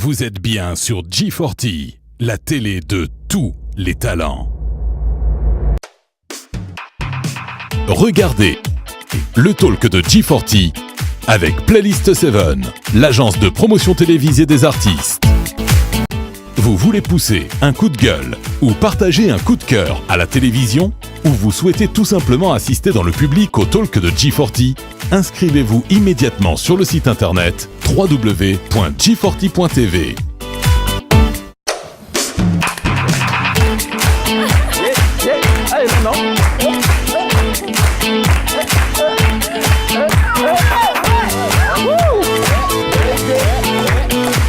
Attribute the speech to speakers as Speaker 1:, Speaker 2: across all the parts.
Speaker 1: Vous êtes bien sur G40, la télé de tous les talents. Regardez le talk de G40 avec Playlist 7, l'agence de promotion télévisée des artistes. Vous voulez pousser un coup de gueule ou partager un coup de cœur à la télévision, ou vous souhaitez tout simplement assister dans le public au talk de G40, inscrivez-vous immédiatement sur le site internet www.g40.tv.
Speaker 2: Allez, maintenant.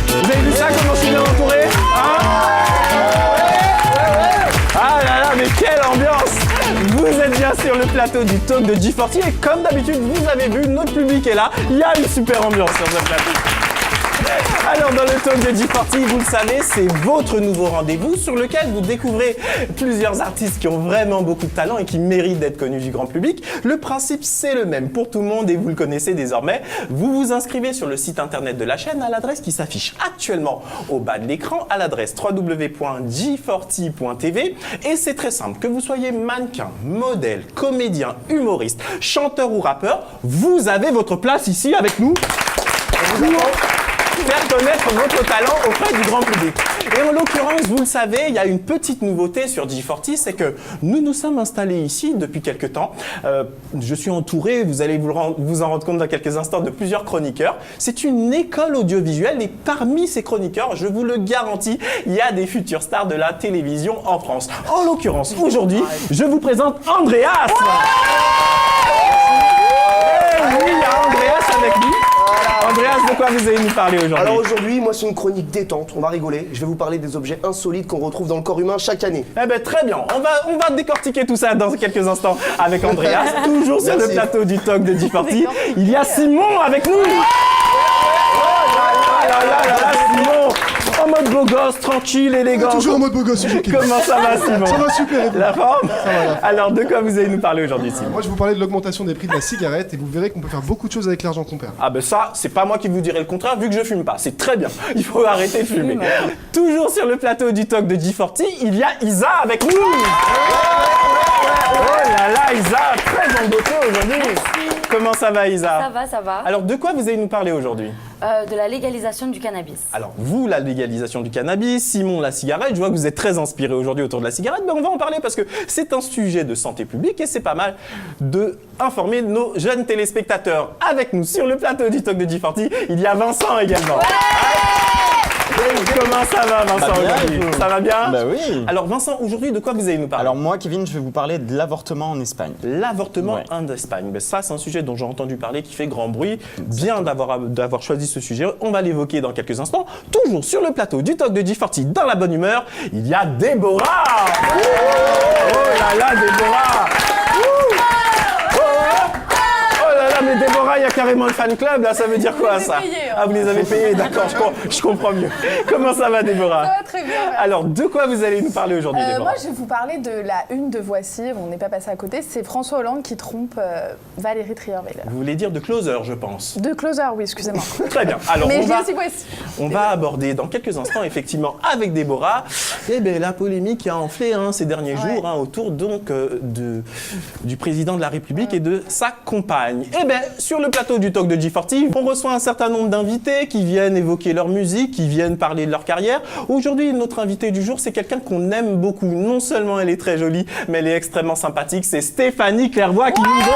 Speaker 2: Vous avez vu ça, comment je suis bien entouré, hein? Ah là là, mais quelle ambiance! Vous êtes bien sur le plateau du talk de G40 et comme d'habitude, vous avez vu, notre public est là. Il y a une super ambiance sur ce plateau. Alors dans le talk de G40, vous le savez, c'est votre nouveau rendez-vous sur lequel vous découvrez plusieurs artistes qui ont vraiment beaucoup de talent et qui méritent d'être connus du grand public. Le principe, c'est le même pour tout le monde et vous le connaissez désormais. Vous vous inscrivez sur le site internet de la chaîne à l'adresse qui s'affiche actuellement au bas de l'écran, à l'adresse www.g40.tv, et c'est très simple. Que vous soyez mannequin, modèle, comédien, humoriste, chanteur ou rappeur, vous avez votre place ici avec nous. Faire connaître votre talent auprès du grand public. Et en l'occurrence, vous le savez, il y a une petite nouveauté sur G40, c'est que nous nous sommes installés ici depuis quelques temps. Je suis entouré, vous allez vous en rendre compte dans quelques instants, de plusieurs chroniqueurs. C'est une école audiovisuelle et parmi ces chroniqueurs, je vous le garantis, il y a des futures stars de la télévision en France. En l'occurrence, aujourd'hui, je vous présente Andreas. Oui, il y a Andreas avec nous. Andreas, de quoi vous allez nous parler aujourd'hui?
Speaker 3: Alors aujourd'hui, moi c'est une chronique détente, on va rigoler. Je vais vous parler des objets insolites qu'on retrouve dans le corps humain chaque année.
Speaker 2: Eh ben très bien, on va décortiquer tout ça dans quelques instants avec Andreas, toujours sur le plateau du talk de G40. Il y a Simon avec nous. Simon, en mode beau gosse, tranquille, élégant.
Speaker 4: Toujours en mode beau gosse.
Speaker 2: Comment ça va, Simon?
Speaker 4: Ça va super.
Speaker 2: La forme?
Speaker 4: Ça va.
Speaker 2: Alors, de quoi vous allez nous parler aujourd'hui, Simon?
Speaker 4: Moi, je vais vous parler de l'augmentation des prix de la cigarette et vous verrez qu'on peut faire beaucoup de choses avec l'argent qu'on perd.
Speaker 2: Ah ben ça, c'est pas moi qui vous dirai le contraire vu que je fume pas. C'est très bien. Il faut arrêter de fumer. Toujours sur le plateau du talk de G40, il y a Isa avec nous. Oh là là, Isa, très en beauté aujourd'hui. Comment ça va, Isa?
Speaker 5: Ça va.
Speaker 2: Alors, de quoi vous allez nous parler aujourd'hui?
Speaker 5: De la légalisation du cannabis.
Speaker 2: Alors, vous, la légalisation du cannabis, Simon, la cigarette. Je vois que vous êtes très inspiré aujourd'hui autour de la cigarette. Ben, on va en parler parce que c'est un sujet de santé publique et c'est pas mal d'informer nos jeunes téléspectateurs. Avec nous sur le plateau du talk de G40, il y a Vincent également. Comment ça va, Vincent, aujourd'hui? Ça va bien?
Speaker 6: Bah oui.
Speaker 2: Alors, Vincent, aujourd'hui, de quoi vous allez nous parler?
Speaker 6: Alors moi, Kevin, je vais vous parler de l'avortement en Espagne.
Speaker 2: L'avortement en Espagne. Ben ça, c'est un sujet dont j'ai entendu parler qui fait grand bruit. Bien d'avoir choisi ce sujet. On va l'évoquer dans quelques instants. Toujours sur le plateau du talk de G40, dans la bonne humeur, il y a Déborah. Oh là là, Déborah. Mais Déborah, il y a carrément le fan club, là, ça veut dire quoi, ça? Ah, vous les avez payés, d'accord, je comprends mieux. Comment ça va, Déborah?
Speaker 7: Ça va très bien.
Speaker 2: Alors, de quoi vous allez nous parler aujourd'hui, Déborah?
Speaker 7: Moi, je vais vous parler de la une de Voici, on n'est pas passé à côté, c'est François Hollande qui trompe Valérie Trierweiler.
Speaker 2: Vous voulez dire de Closer, je pense.
Speaker 7: De Closer, oui, excusez-moi.
Speaker 2: Très bien, alors
Speaker 7: mais j'ai aussi Voici.
Speaker 2: On va aborder dans quelques instants, effectivement, avec Déborah, la polémique qui a enflé ces derniers jours autour donc du président de la République et de sa compagne. Sur le plateau du talk de G40, on reçoit un certain nombre d'invités qui viennent évoquer leur musique, qui viennent parler de leur carrière. Aujourd'hui, notre invité du jour, c'est quelqu'un qu'on aime beaucoup. Non seulement elle est très jolie, mais elle est extrêmement sympathique. C'est Stéphanie Clairvoy qui nous rejoint.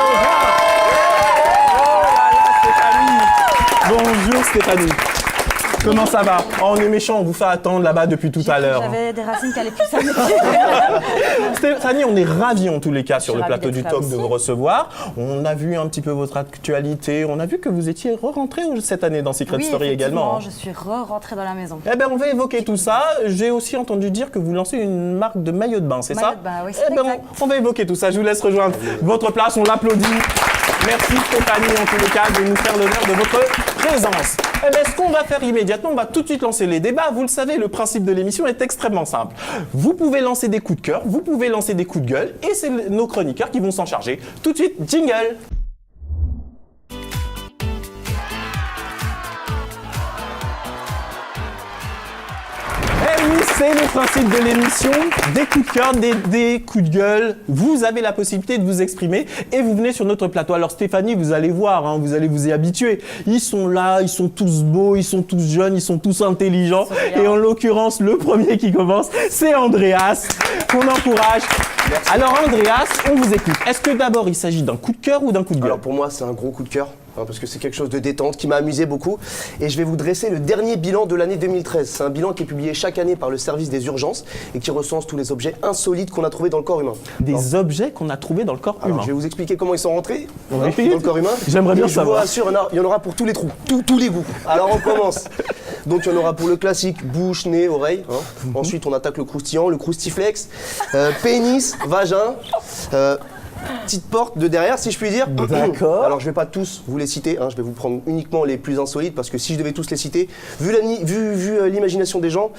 Speaker 2: Oh là là, Stéphanie. Bonjour Stéphanie. Comment ça va? Oh, on est méchant, on vous fait attendre là-bas depuis tout à l'heure.
Speaker 5: J'avais des racines qui allaient plus à mes
Speaker 2: Stéphanie, on est ravis en tous les cas sur le plateau du talk de vous recevoir. On a vu un petit peu votre actualité, on a vu que vous étiez re-rentré cette année dans Secret Story également.
Speaker 5: Je suis re-rentrée dans la maison.
Speaker 2: On va évoquer tout ça. J'ai aussi entendu dire que vous lancez une marque de maillot de bain, c'est ça?
Speaker 5: Maillot de bain, oui, c'est exact.
Speaker 2: On va évoquer tout ça. Je vous laisse rejoindre votre place, on l'applaudit. Merci Stéphanie en tous les cas de nous faire l'honneur de votre présence. Ce qu'on va faire immédiatement, on va tout de suite lancer les débats. Vous le savez, le principe de l'émission est extrêmement simple. Vous pouvez lancer des coups de cœur, vous pouvez lancer des coups de gueule et c'est nos chroniqueurs qui vont s'en charger. Tout de suite, jingle! C'est le principe de l'émission, des coups de cœur, des coups de gueule. Vous avez la possibilité de vous exprimer et vous venez sur notre plateau. Alors Stéphanie, vous allez voir, hein, vous allez vous y habituer. Ils sont là, ils sont tous beaux, ils sont tous jeunes, ils sont tous intelligents. Et en l'occurrence, le premier qui commence, c'est Andreas, qu'on encourage. Merci. Alors Andreas, on vous écoute. Est-ce que d'abord il s'agit d'un coup de cœur ou d'un coup de gueule?
Speaker 3: Alors pour moi, c'est un gros coup de cœur. Parce que c'est quelque chose de détente qui m'a amusé beaucoup. Et je vais vous dresser le dernier bilan de l'année 2013. C'est un bilan qui est publié chaque année par le service des urgences et qui recense tous les objets insolites qu'on a trouvés dans le corps humain.
Speaker 2: Des objets qu'on a trouvés dans le corps humain.
Speaker 3: Je vais vous expliquer comment ils sont rentrés dans
Speaker 2: Oui.
Speaker 3: le corps humain.
Speaker 2: J'aimerais bien savoir.
Speaker 3: Je vous rassure, il y en aura pour tous les trous, tous les goûts. Alors on commence. Donc il y en aura pour le classique, bouche, nez, oreille. Hein. Ensuite on attaque le croustillant, le croustiflex, pénis, vagin. Petite porte de derrière, si je puis dire.
Speaker 2: D'accord.
Speaker 3: Alors, je vais pas tous vous les citer, hein, je vais vous prendre uniquement les plus insolites parce que si je devais tous les citer, vu l'imagination des gens,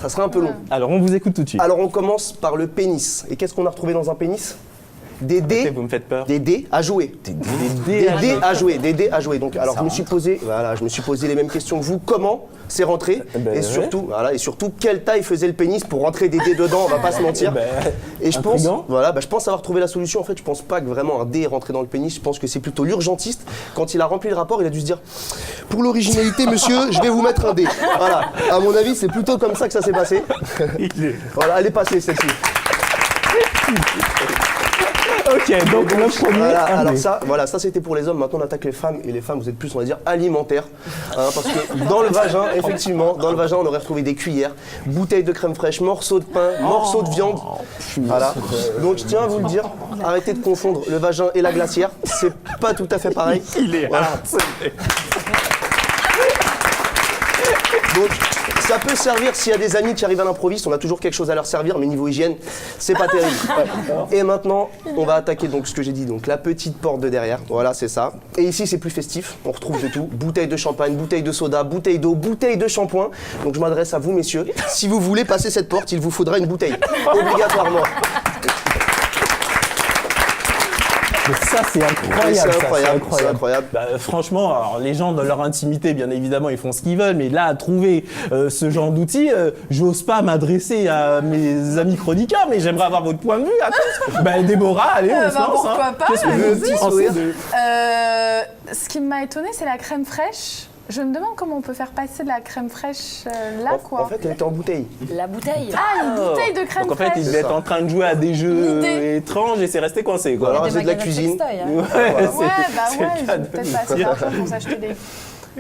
Speaker 3: ça serait un peu long.
Speaker 2: Alors, on vous écoute tout de suite.
Speaker 3: Alors, on commence par le pénis. Et qu'est-ce qu'on a retrouvé dans un pénis? Des dés.
Speaker 2: Vous me faites peur.
Speaker 3: Des dés à jouer.
Speaker 2: Des dés
Speaker 3: à jouer. Donc, alors, je me suis posé les mêmes questions que vous. Comment c'est rentré? Et surtout, quelle taille faisait le pénis pour rentrer des dés dedans? On va pas se mentir. Et je pense avoir trouvé la solution. En fait, je pense pas que vraiment un dé est rentré dans le pénis. Je pense que c'est plutôt l'urgentiste. Quand il a rempli le rapport, il a dû se dire pour l'originalité, monsieur, je vais vous mettre un dé. Voilà. À mon avis, c'est plutôt comme ça que ça s'est passé. Voilà, elle est passée celle-ci.
Speaker 2: Ok, donc le premier.
Speaker 3: Voilà, ça c'était pour les hommes. Maintenant on attaque les femmes et les femmes vous êtes plus on va dire alimentaires, hein, parce que dans le vagin effectivement, on aurait retrouvé des cuillères, bouteilles de crème fraîche, morceaux de pain, morceaux de viande. Voilà. Donc je tiens à vous le dire, arrêtez de confondre le vagin et la glacière, c'est pas tout à fait pareil.
Speaker 2: Il est
Speaker 3: voilà. Donc ça peut servir s'il y a des amis qui arrivent à l'improviste, on a toujours quelque chose à leur servir, mais niveau hygiène, c'est pas terrible. Ouais. Et maintenant, on va attaquer donc ce que j'ai dit, donc la petite porte de derrière, voilà c'est ça. Et ici c'est plus festif, on retrouve de tout, bouteille de champagne, bouteille de soda, bouteille d'eau, bouteille de shampoing. Donc je m'adresse à vous messieurs, si vous voulez passer cette porte, il vous faudra une bouteille, obligatoirement.
Speaker 2: Ça, c'est incroyable.
Speaker 3: C'est incroyable.
Speaker 2: Bah, franchement, alors, les gens, dans leur intimité, bien évidemment, ils font ce qu'ils veulent. Mais là, à trouver ce genre d'outils, j'ose pas m'adresser à mes amis chroniqueurs, mais j'aimerais avoir votre point de vue à tous. Bah, Déborah, allez, on se lance.
Speaker 7: Pourquoi pas,
Speaker 2: Qu'est-ce que vous
Speaker 3: petit sourire.
Speaker 7: Ce qui m'a étonné, c'est la crème fraîche. Je me demande comment on peut faire passer de la crème fraîche là, quoi.
Speaker 3: En fait, elle était en bouteille.
Speaker 5: La bouteille.
Speaker 7: Ah, une bouteille de crème
Speaker 2: Donc en fait,
Speaker 7: fraîche.
Speaker 2: ils devaient être en train de jouer à des jeux étranges et c'est resté coincé, quoi.
Speaker 3: Alors, c'est de la cuisine.
Speaker 7: Ils ont peut-être pas assez d'argent pour s'acheter des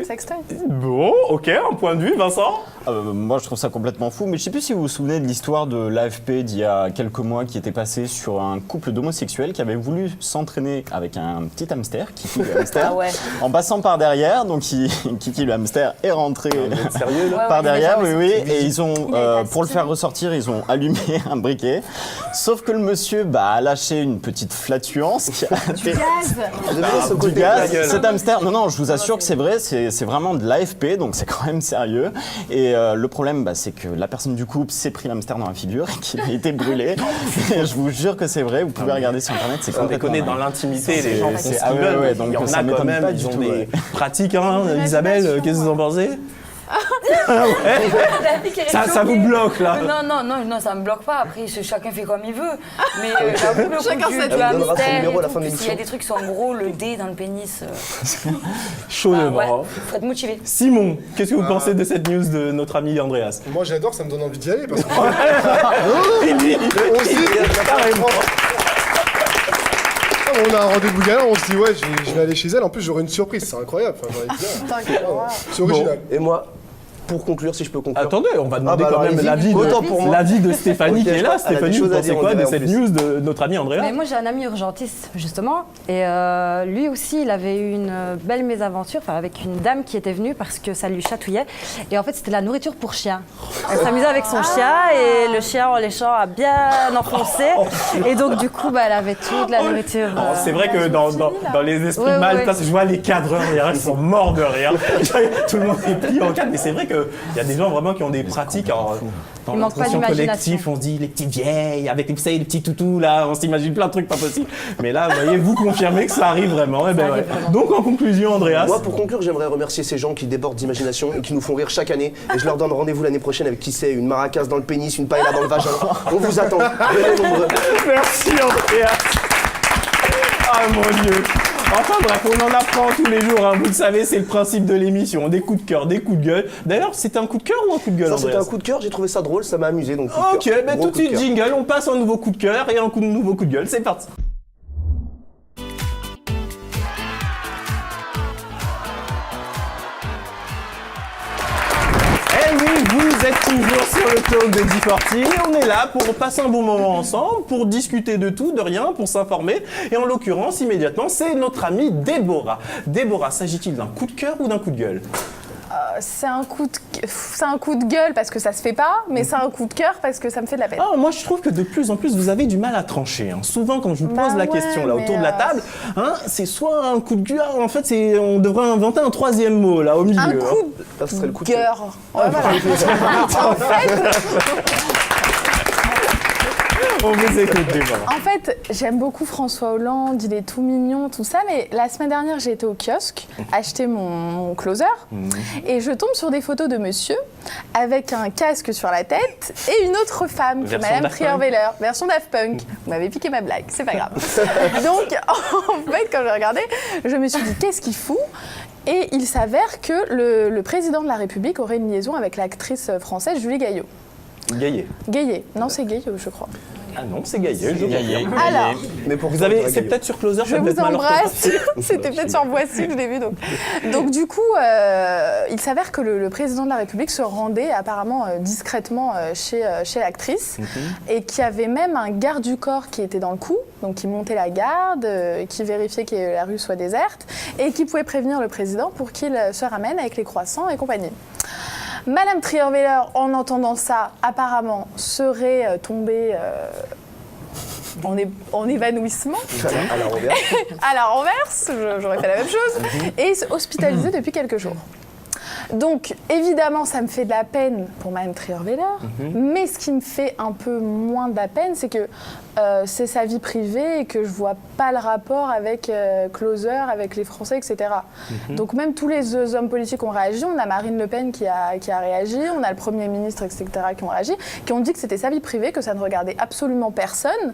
Speaker 7: sextoys.
Speaker 2: Bon, ok, un point de vue, Vincent.
Speaker 6: Moi, je trouve ça complètement fou, mais je sais plus si vous vous souvenez de l'histoire de l'AFP d'il y a quelques mois qui était passée sur un couple d'homosexuels qui avait voulu s'entraîner avec un petit hamster, Kiki le hamster, en passant par derrière. Donc, Kiki le hamster est rentré
Speaker 2: Sérieux, là
Speaker 6: par derrière, oui. Et ils ont, pour le faire ressortir, ils ont allumé un briquet. Sauf que le monsieur a lâché une petite flatulence qui a fait du gaz. Cet hamster, non, je vous assure que c'est vrai, c'est vraiment de l'AFP, donc c'est quand même sérieux. Et le problème, c'est que la personne du couple s'est pris l'hamster dans la figure et qu'il a été brûlé. Et je vous jure que c'est vrai, vous pouvez regarder sur internet, c'est complètement
Speaker 2: dingue. Dans l'intimité, les gens font ce qu'ils veulent.
Speaker 6: donc
Speaker 2: il y en
Speaker 6: ça
Speaker 2: a quand même, ils ont des pratiques, hein. Isabelle, qu'est-ce que vous en pensez? Ça vous bloque là?
Speaker 5: Non, ça me bloque pas. Après, chacun fait comme il veut. Mais j'avoue, le
Speaker 7: Chacun
Speaker 5: coup
Speaker 7: sait
Speaker 5: de la mystère,
Speaker 3: de
Speaker 5: s'il y a des trucs qui sont gros, le dé dans le pénis.
Speaker 2: Chaud de bras.
Speaker 5: Faut être motivé.
Speaker 2: Simon, qu'est-ce que vous pensez de cette news de notre ami Andreas?
Speaker 4: Moi j'adore, ça me donne envie d'y aller parce que. On a un rendez-vous galant, on se dit ouais, je vais aller chez elle, en plus j'aurai une surprise, c'est incroyable. C'est original.
Speaker 3: Et moi, pour conclure, si je peux conclure.
Speaker 2: Attendez, on va demander quand même l'avis de Stéphanie qui est là. Stéphanie, vous pensez quoi de cette news de notre ami Andrea?
Speaker 5: Mais moi j'ai un ami urgentiste justement et lui aussi il avait eu une belle mésaventure avec une dame qui était venue parce que ça lui chatouillait et en fait c'était la nourriture pour chien. Elle s'amusait avec son chien et le chien en léchant a bien enfoncé et donc du coup elle avait toute la nourriture.
Speaker 2: C'est vrai que dans les esprits mal, je vois les cadreurs derrière, ils sont morts de rire. Tout le monde est plié en quatre, mais c'est vrai que qu'il y a des gens vraiment qui ont des pratiques. Alors, dans l'inconscient collectif, on se dit les petites vieilles, avec vous savez, les petits toutous, là, on s'imagine plein de trucs pas possibles. Mais là, vous voyez, vous confirmez que ça arrive vraiment. Eh ben, ouais. Donc, en conclusion, Andreas.
Speaker 3: Moi, pour conclure, j'aimerais remercier ces gens qui débordent d'imagination et qui nous font rire chaque année. Et je leur donne rendez-vous l'année prochaine avec qui c'est, une maracas dans le pénis, une paella dans le vagin. On vous attend. Venez nombreux.
Speaker 2: Merci, Andreas. Ah mon Dieu. Enfin bref, on en apprend tous les jours, hein. Vous le savez, c'est le principe de l'émission. Des coups de cœur, des coups de gueule. D'ailleurs, c'était un coup de cœur ou un coup de gueule,
Speaker 3: Ça, c'était un coup de cœur, j'ai trouvé ça drôle, ça m'a amusé. Donc
Speaker 2: ok, ben tout de suite jingle, on passe un nouveau coup de cœur et un nouveau coup de gueule. C'est parti. Eh oui, vous êtes toujours sur le talk de D40 et on est là pour passer un bon moment ensemble, pour discuter de tout, de rien, pour s'informer. Et en l'occurrence, immédiatement, c'est notre amie Déborah. Déborah, s'agit-il d'un coup de cœur ou d'un coup de gueule ?
Speaker 7: C'est un coup de gueule parce que ça se fait pas, mais c'est un coup de cœur parce que ça me fait de la peine.
Speaker 2: Ah, moi je trouve que de plus en plus vous avez du mal à trancher. Hein. Souvent quand je vous pose la question là autour de la table, hein, c'est soit un coup de gueule, en fait on devrait inventer un troisième mot là au milieu.
Speaker 7: Un coup de cœur. Ouais, voilà. En fait,
Speaker 2: on vous écoute, Déborah.
Speaker 7: En fait, j'aime beaucoup François Hollande, il est tout mignon, tout ça, mais la semaine dernière, j'ai été au kiosque acheter mon closer et je tombe sur des photos de monsieur avec un casque sur la tête et une autre femme, qui est Madame Trierweiler, version Daft Punk. Vous m'avez piqué ma blague, c'est pas grave. Donc, en fait, quand j'ai regardé, je me suis dit, qu'est-ce qu'il fout ? Et il s'avère que le président de la République aurait une liaison avec l'actrice française Julie Gaillot. Gaillet. Non, c'est Gaillot, je crois.
Speaker 2: Ah non, c'est Gaillet.
Speaker 7: Alors,
Speaker 2: mais pour vous avez, c'est peut-être sur Closer.
Speaker 7: Je vous embrasse. C'était peut-être sur Voici que je l'ai vu. Donc du coup, il s'avère que le président de la République se rendait apparemment discrètement chez l'actrice et qu'il y avait même un garde du corps qui était dans le coup, donc qui montait la garde, qui vérifiait que la rue soit déserte et qui pouvait prévenir le président pour qu'il se ramène avec les croissants et compagnie. Madame Trierweiler, en entendant ça, apparemment, serait tombée en évanouissement. À la renverse, j'aurais fait la même chose, et hospitalisée depuis quelques jours. Donc, évidemment, ça me fait de la peine pour Madame Trierweiler, mais ce qui me fait un peu moins de la peine, c'est que c'est sa vie privée et que je vois pas le rapport avec Closer, avec les Français, etc. Donc, même tous les hommes politiques ont réagi. On a Marine Le Pen qui a réagi, on a le Premier ministre, etc., qui ont réagi, qui ont dit que c'était sa vie privée, que ça ne regardait absolument personne.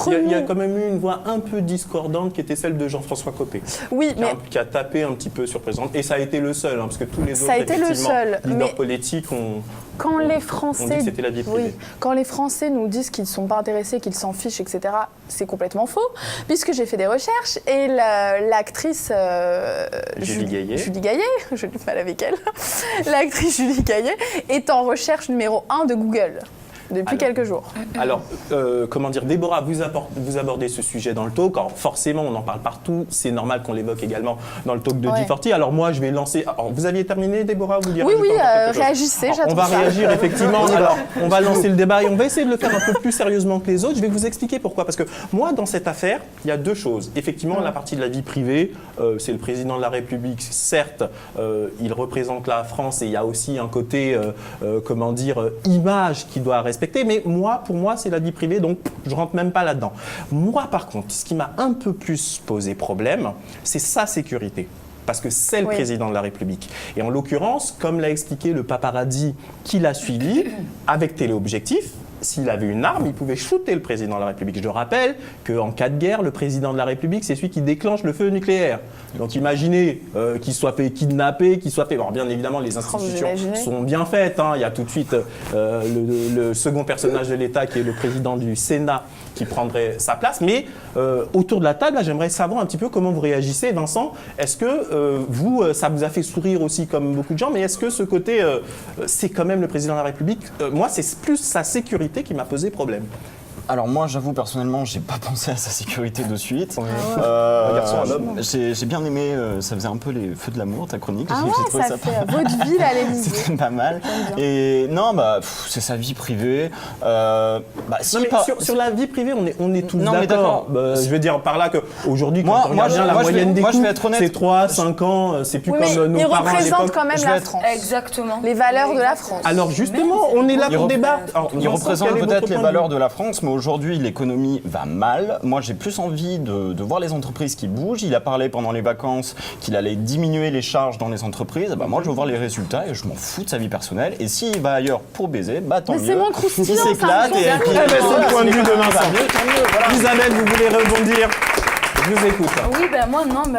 Speaker 2: Il y a quand même eu une voix un peu discordante qui était celle de Jean-François Copé.
Speaker 7: Oui,
Speaker 2: qui a tapé un petit peu sur président. Et ça a été le seul, hein, parce que tous les
Speaker 7: ça a été le seul,
Speaker 2: leaders politiques ont
Speaker 7: dit
Speaker 2: que c'était la vie privée.
Speaker 7: Oui, quand les Français nous disent qu'ils ne sont pas intéressés, qu'ils s'en fichent, etc., c'est complètement faux, puisque j'ai fait des recherches et l'actrice
Speaker 2: Julie Gaillet,
Speaker 7: j'ai du mal avec elle, l'actrice Julie Gaillet est en recherche numéro 1 de Google. Depuis quelques jours.
Speaker 2: Alors, comment dire, Déborah, vous abordez ce sujet dans le talk. Alors, forcément, on en parle partout. C'est normal qu'on l'évoque également dans le talk de D40. Alors, moi, je vais lancer. Alors, vous aviez terminé, Déborah, vous direz.
Speaker 7: Oui, réagissez.
Speaker 2: Alors, on va réagir, effectivement. Alors, on va lancer le débat et on va essayer de le faire un peu plus sérieusement que les autres. Je vais vous expliquer pourquoi. Parce que moi, dans cette affaire, il y a deux choses. Effectivement, la partie de la vie privée, c'est le président de la République. Certes, il représente la France et il y a aussi un côté, comment dire, image qui doit rester. Mais pour moi, c'est la vie privée, donc je rentre même pas là-dedans. Moi, par contre, ce qui m'a un peu plus posé problème, c'est sa sécurité. Parce que c'est le président de la République. Et en l'occurrence, comme l'a expliqué le paparazzi qui l'a suivi, avec téléobjectif, s'il avait une arme, il pouvait shooter le président de la République. Je rappelle qu'en cas de guerre, le président de la République, c'est celui qui déclenche le feu nucléaire. Donc imaginez qu'il soit fait kidnapper, qu'il soit fait... Alors bien évidemment, les institutions sont bien faites. Hein. Il y a tout de suite le second personnage de l'État qui est le président du Sénat qui prendrait sa place. Mais autour de la table, là, j'aimerais savoir un petit peu comment vous réagissez. Vincent, est-ce que ça vous a fait sourire aussi comme beaucoup de gens, mais est-ce que ce côté, c'est quand même le président de la République moi, c'est plus sa sécurité qui m'a posé problème.
Speaker 6: Alors moi, j'avoue personnellement, j'ai pas pensé à sa sécurité de suite.
Speaker 3: Un garçon, un homme.
Speaker 6: J'ai bien aimé, ça faisait un peu les feux de l'amour, ta chronique.
Speaker 7: Ah
Speaker 6: J'ai
Speaker 7: ouais,
Speaker 6: trouvé
Speaker 7: ça fait vaudeville à l'Élysée.
Speaker 6: C'était pas mal. Et non, c'est sa vie privée. Si
Speaker 2: Non, mais
Speaker 6: pas-
Speaker 2: sur la vie privée, on est tous
Speaker 6: Non, mais
Speaker 2: d'accord.
Speaker 6: d'accord.
Speaker 2: Je veux dire par là qu'aujourd'hui, quand
Speaker 6: Moi-
Speaker 2: on regarde
Speaker 6: moi,
Speaker 2: bien la
Speaker 6: je vais-
Speaker 2: moyenne des
Speaker 6: moi, je vais
Speaker 2: couples,
Speaker 6: être honnête.
Speaker 2: c'est 3, 5 ans, c'est plus
Speaker 7: Oui,
Speaker 2: comme
Speaker 7: mais
Speaker 2: nos
Speaker 7: il
Speaker 2: parents à
Speaker 7: représente
Speaker 2: l'époque.
Speaker 7: quand même
Speaker 6: Je
Speaker 7: la
Speaker 6: vais être-
Speaker 7: France.
Speaker 5: Exactement.
Speaker 7: Les valeurs de la France.
Speaker 2: Alors justement, on est là pour débattre. Alors,
Speaker 6: Il
Speaker 2: Vincent,
Speaker 6: représente
Speaker 2: quel est
Speaker 6: peut-être
Speaker 2: votre
Speaker 6: les
Speaker 2: point de
Speaker 6: valeurs
Speaker 2: vue
Speaker 6: de la France, mais aujourd'hui l'économie va mal. Moi j'ai plus envie de voir les entreprises qui bougent. Il a parlé pendant les vacances qu'il allait diminuer les charges dans les entreprises. Moi je veux voir les résultats et je m'en fous de sa vie personnelle. Et s'il va ailleurs pour baiser, tant
Speaker 7: Mais
Speaker 6: mieux.
Speaker 7: c'est moins croustillant,
Speaker 6: Il
Speaker 7: ça,
Speaker 6: s'éclate
Speaker 7: me
Speaker 6: et
Speaker 7: semble.
Speaker 6: puis
Speaker 2: Eh ben, c'est
Speaker 6: voilà,
Speaker 2: le point de vue de
Speaker 6: l'économie va
Speaker 2: Vincent.
Speaker 6: mieux, tant mieux, voilà.
Speaker 2: Isabelle, vous voulez rebondir? Je vous écoute.
Speaker 8: Oui,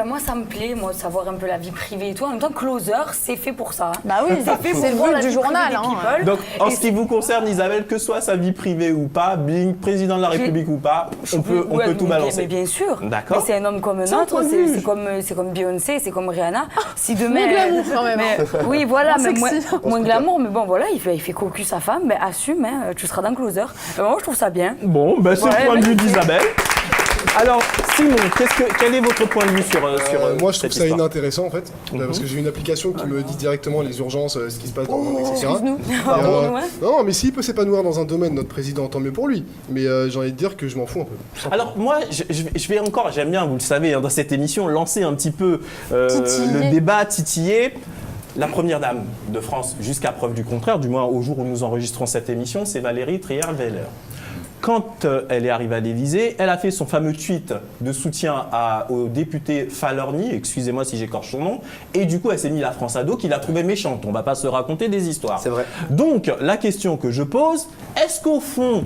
Speaker 8: moi ça me plaît, moi, de savoir un peu la vie privée et tout. En même temps, closer, c'est fait pour ça.
Speaker 7: Bah oui,
Speaker 8: fait
Speaker 7: c'est le
Speaker 8: pour voir
Speaker 7: but
Speaker 8: la
Speaker 7: du
Speaker 8: vie
Speaker 7: journal.
Speaker 8: privée des
Speaker 7: Hein.
Speaker 8: people.
Speaker 2: Donc, en
Speaker 8: Et
Speaker 2: ce qui vous concerne, Isabelle, que soit sa vie privée ou pas, Bing, président de la République ou pas, on peut tout balancer.
Speaker 8: Mais bien sûr.
Speaker 2: D'accord.
Speaker 8: Mais c'est un homme comme un
Speaker 2: C'est un
Speaker 8: autre,
Speaker 2: point de vue.
Speaker 8: c'est comme Beyoncé, c'est comme Rihanna. Si demain.
Speaker 7: Moins glamour, quand même,
Speaker 8: mais- oui, voilà,
Speaker 7: Moins
Speaker 8: mais
Speaker 7: sexy.
Speaker 8: moins glamour, mais bon, voilà, il fait cocu sa femme, mais assume, hein, tu seras dans Closer. Moi, je trouve ça bien.
Speaker 2: Bon, c'est
Speaker 8: Ouais,
Speaker 2: le point de vue
Speaker 8: magnifique.
Speaker 2: d'Isabelle. Alors, Simon, quel est votre point de vue sur
Speaker 4: Moi, je trouve
Speaker 2: cette
Speaker 4: ça
Speaker 2: histoire
Speaker 4: inintéressant en fait, parce que j'ai une application qui me dit directement les urgences, ce qui se passe dans le monde, etc.
Speaker 7: Excuse-nous.
Speaker 8: Pardon, ouais.
Speaker 4: Non, mais s'il peut s'épanouir dans un domaine, notre président, tant mieux pour lui. Mais j'ai envie de dire que je m'en fous un peu.
Speaker 2: Alors moi, je vais encore, j'aime bien, vous le savez, dans cette émission, lancer un petit peu
Speaker 7: Titiller.
Speaker 2: le débat, titiller. La première dame de France, jusqu'à preuve du contraire, du moins au jour où nous enregistrons cette émission, c'est Valérie Trierweiler. Quand elle est arrivée à l'Élysée, elle a fait son fameux tweet de soutien au député Falorni, excusez-moi si j'écorche son nom, et du coup elle s'est mis la France à dos qu'il a trouvé méchante. On ne va pas se raconter des histoires.
Speaker 3: C'est vrai.
Speaker 2: Donc la question que je pose, est-ce qu'au fond,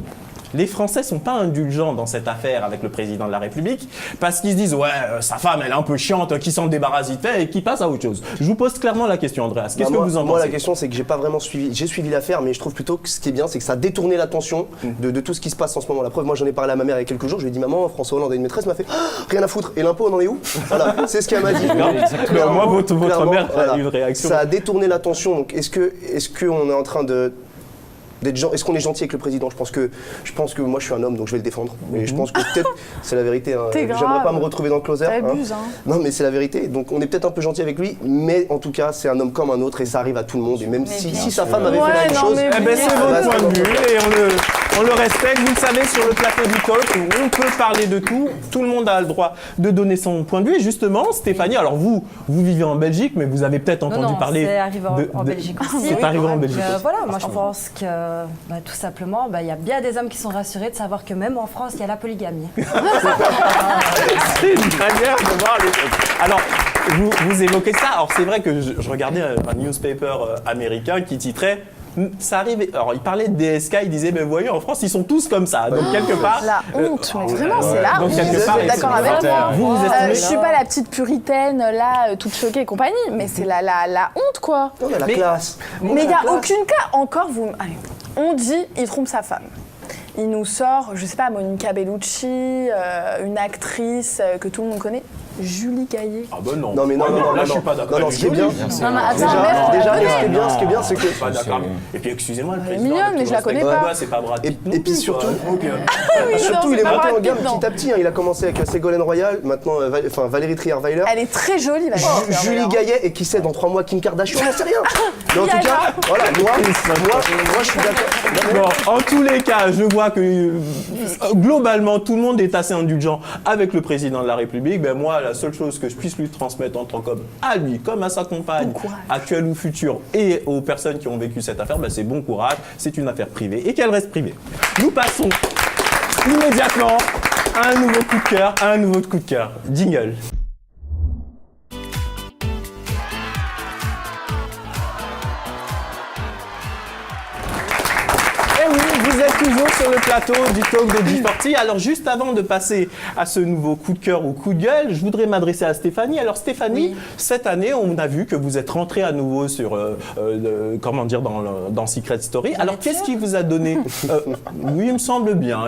Speaker 2: les Français ne sont pas indulgents dans cette affaire avec le président de la République parce qu'ils se disent « Ouais, sa femme, elle est un peu chiante, qui s'en débarrasse vite fait et qui passe à autre chose ». Je vous pose clairement la question, Andreas. Qu'est-ce que vous en
Speaker 3: Moi,
Speaker 2: pensez?
Speaker 3: la question, c'est que j'ai pas vraiment suivi. J'ai suivi l'affaire, mais je trouve plutôt que ce qui est bien, c'est que ça a détourné l'attention de tout ce qui se passe en ce moment. La preuve, moi, j'en ai parlé à ma mère il y a quelques jours. Je lui ai dit, maman, François Hollande a une maîtresse, m'a fait rien à foutre. Et l'impôt, on en est où? Voilà, c'est ce qu'elle m'a dit.
Speaker 2: Clairement, moi, votre
Speaker 3: Clairement,
Speaker 2: mère
Speaker 3: voilà.
Speaker 2: a eu une réaction.
Speaker 3: Ça a détourné l'attention. Donc, est-ce qu'on est en train de est-ce qu'on est gentil avec le président? Je pense que moi je suis un homme donc je vais le défendre. Mais je pense que peut-être c'est la vérité. Hein.
Speaker 7: T'es grave.
Speaker 3: J'aimerais pas me retrouver dans le closer.
Speaker 7: T'abuses, hein.
Speaker 3: Non mais c'est la vérité. Donc on est peut-être un peu gentil avec lui, mais en tout cas c'est un homme comme un autre et ça arrive à tout le monde. Et même si sa femme avait fait la même chose.
Speaker 2: Eh ben, c'est votre point de vue et on le respecte. Vous le savez, sur le plateau du talk, on peut parler de tout. Tout le monde a le droit de donner son point de vue. Et justement, Stéphanie, alors vous vivez en Belgique, mais vous avez peut-être entendu parler.
Speaker 5: c'est arrivé en Belgique aussi.
Speaker 2: C'est arrivé en
Speaker 5: Donc,
Speaker 2: Belgique aussi.
Speaker 5: voilà, moi je pense que tout simplement, il y a bien des hommes qui sont rassurés de savoir que même en France, il y a la polygamie.
Speaker 2: C'est une manière de voir les choses. Alors, vous évoquez ça. Alors, c'est vrai que je regardais un newspaper américain qui titrait. Ça arrive. Alors, il parlait de DSK, il disait, mais vous voyez, en France, ils sont tous comme ça. Donc, quelque part.
Speaker 7: La honte, mais vraiment, c'est la
Speaker 2: donc,
Speaker 7: honte.
Speaker 2: quelque
Speaker 7: Vous
Speaker 2: part,
Speaker 7: êtes d'accord avec moi?
Speaker 2: vous estimez.
Speaker 7: Je suis pas la petite puritaine, là, toute choquée et compagnie, mais c'est la honte, quoi.
Speaker 3: On a la classe.
Speaker 7: Mais il n'y a aucune cas, encore, allez, on dit, il trompe sa femme. Il nous sort, je sais pas, Monica Bellucci, une actrice que tout le monde connaît, Julie Gaillet.
Speaker 2: Ah ben non.
Speaker 3: Non mais non,
Speaker 2: là je suis pas d'accord.
Speaker 3: Non, ce qui est bien.
Speaker 7: Non, mais attends,
Speaker 3: Déjà, ce qui est bien, c'est que.
Speaker 2: Je suis pas d'accord. Et puis excusez-moi, le
Speaker 7: Elle est
Speaker 2: président.
Speaker 7: mignonne, mais je la connais pas.
Speaker 2: C'est pas Brad Pitt.
Speaker 3: Et puis surtout,
Speaker 7: Oui,
Speaker 3: il est
Speaker 7: non,
Speaker 3: monté
Speaker 7: c'est
Speaker 3: en
Speaker 7: pas
Speaker 3: gamme
Speaker 7: Brad Pitt,
Speaker 3: petit à petit. Hein. Il a commencé avec Ségolène Royal, maintenant Valérie Trierweiler.
Speaker 7: Elle est très jolie, Valérie.
Speaker 3: Julie Gaillet et qui sait dans 3 mois Kim Kardashian, on n'en sait rien. Mais en tout cas, voilà, moi je suis d'accord.
Speaker 2: Bon, en tous les cas, je vois que globalement tout le monde est assez indulgent avec le président de la République. Ben moi, la seule chose que je puisse lui transmettre en tant qu'homme, à lui comme à sa compagne, actuelle ou future, et aux personnes qui ont vécu cette affaire, ben c'est bon courage. C'est une affaire privée et qu'elle reste privée. Nous passons immédiatement à un nouveau coup de cœur, à un nouveau coup de cœur. Jingle. Eh oui, vous êtes toujours sur le plateau du talk de G40. Alors juste avant de passer à ce nouveau coup de cœur ou coup de gueule, je voudrais m'adresser à Stéphanie. Alors Stéphanie, cette année, on a vu que vous êtes rentrée à nouveau sur, dans Secret Story. Alors qu'est-ce qui vous a donné oui, il me semble bien.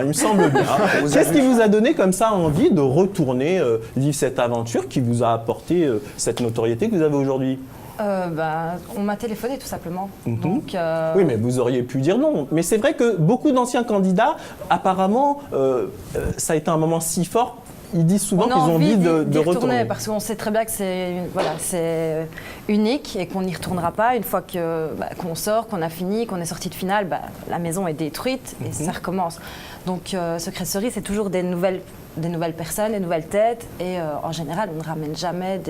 Speaker 2: Qu'est-ce qui vous a donné comme ça envie de retourner vivre cette aventure qui vous a apporté cette notoriété que vous avez aujourd'hui?
Speaker 5: On m'a téléphoné tout simplement. Donc,
Speaker 2: Oui, mais vous auriez pu dire non. Mais c'est vrai que beaucoup d'anciens candidats, apparemment, ça a été un moment si fort. Ils disent souvent qu'ils ont envie de retourner.
Speaker 5: Parce qu'on sait très bien que c'est unique et qu'on n'y retournera pas. Une fois qu'on sort, qu'on a fini, qu'on est sorti de finale, la maison est détruite et ça recommence. Donc Secret Story, c'est toujours des nouvelles personnes, des nouvelles têtes. Et en général, on ne ramène jamais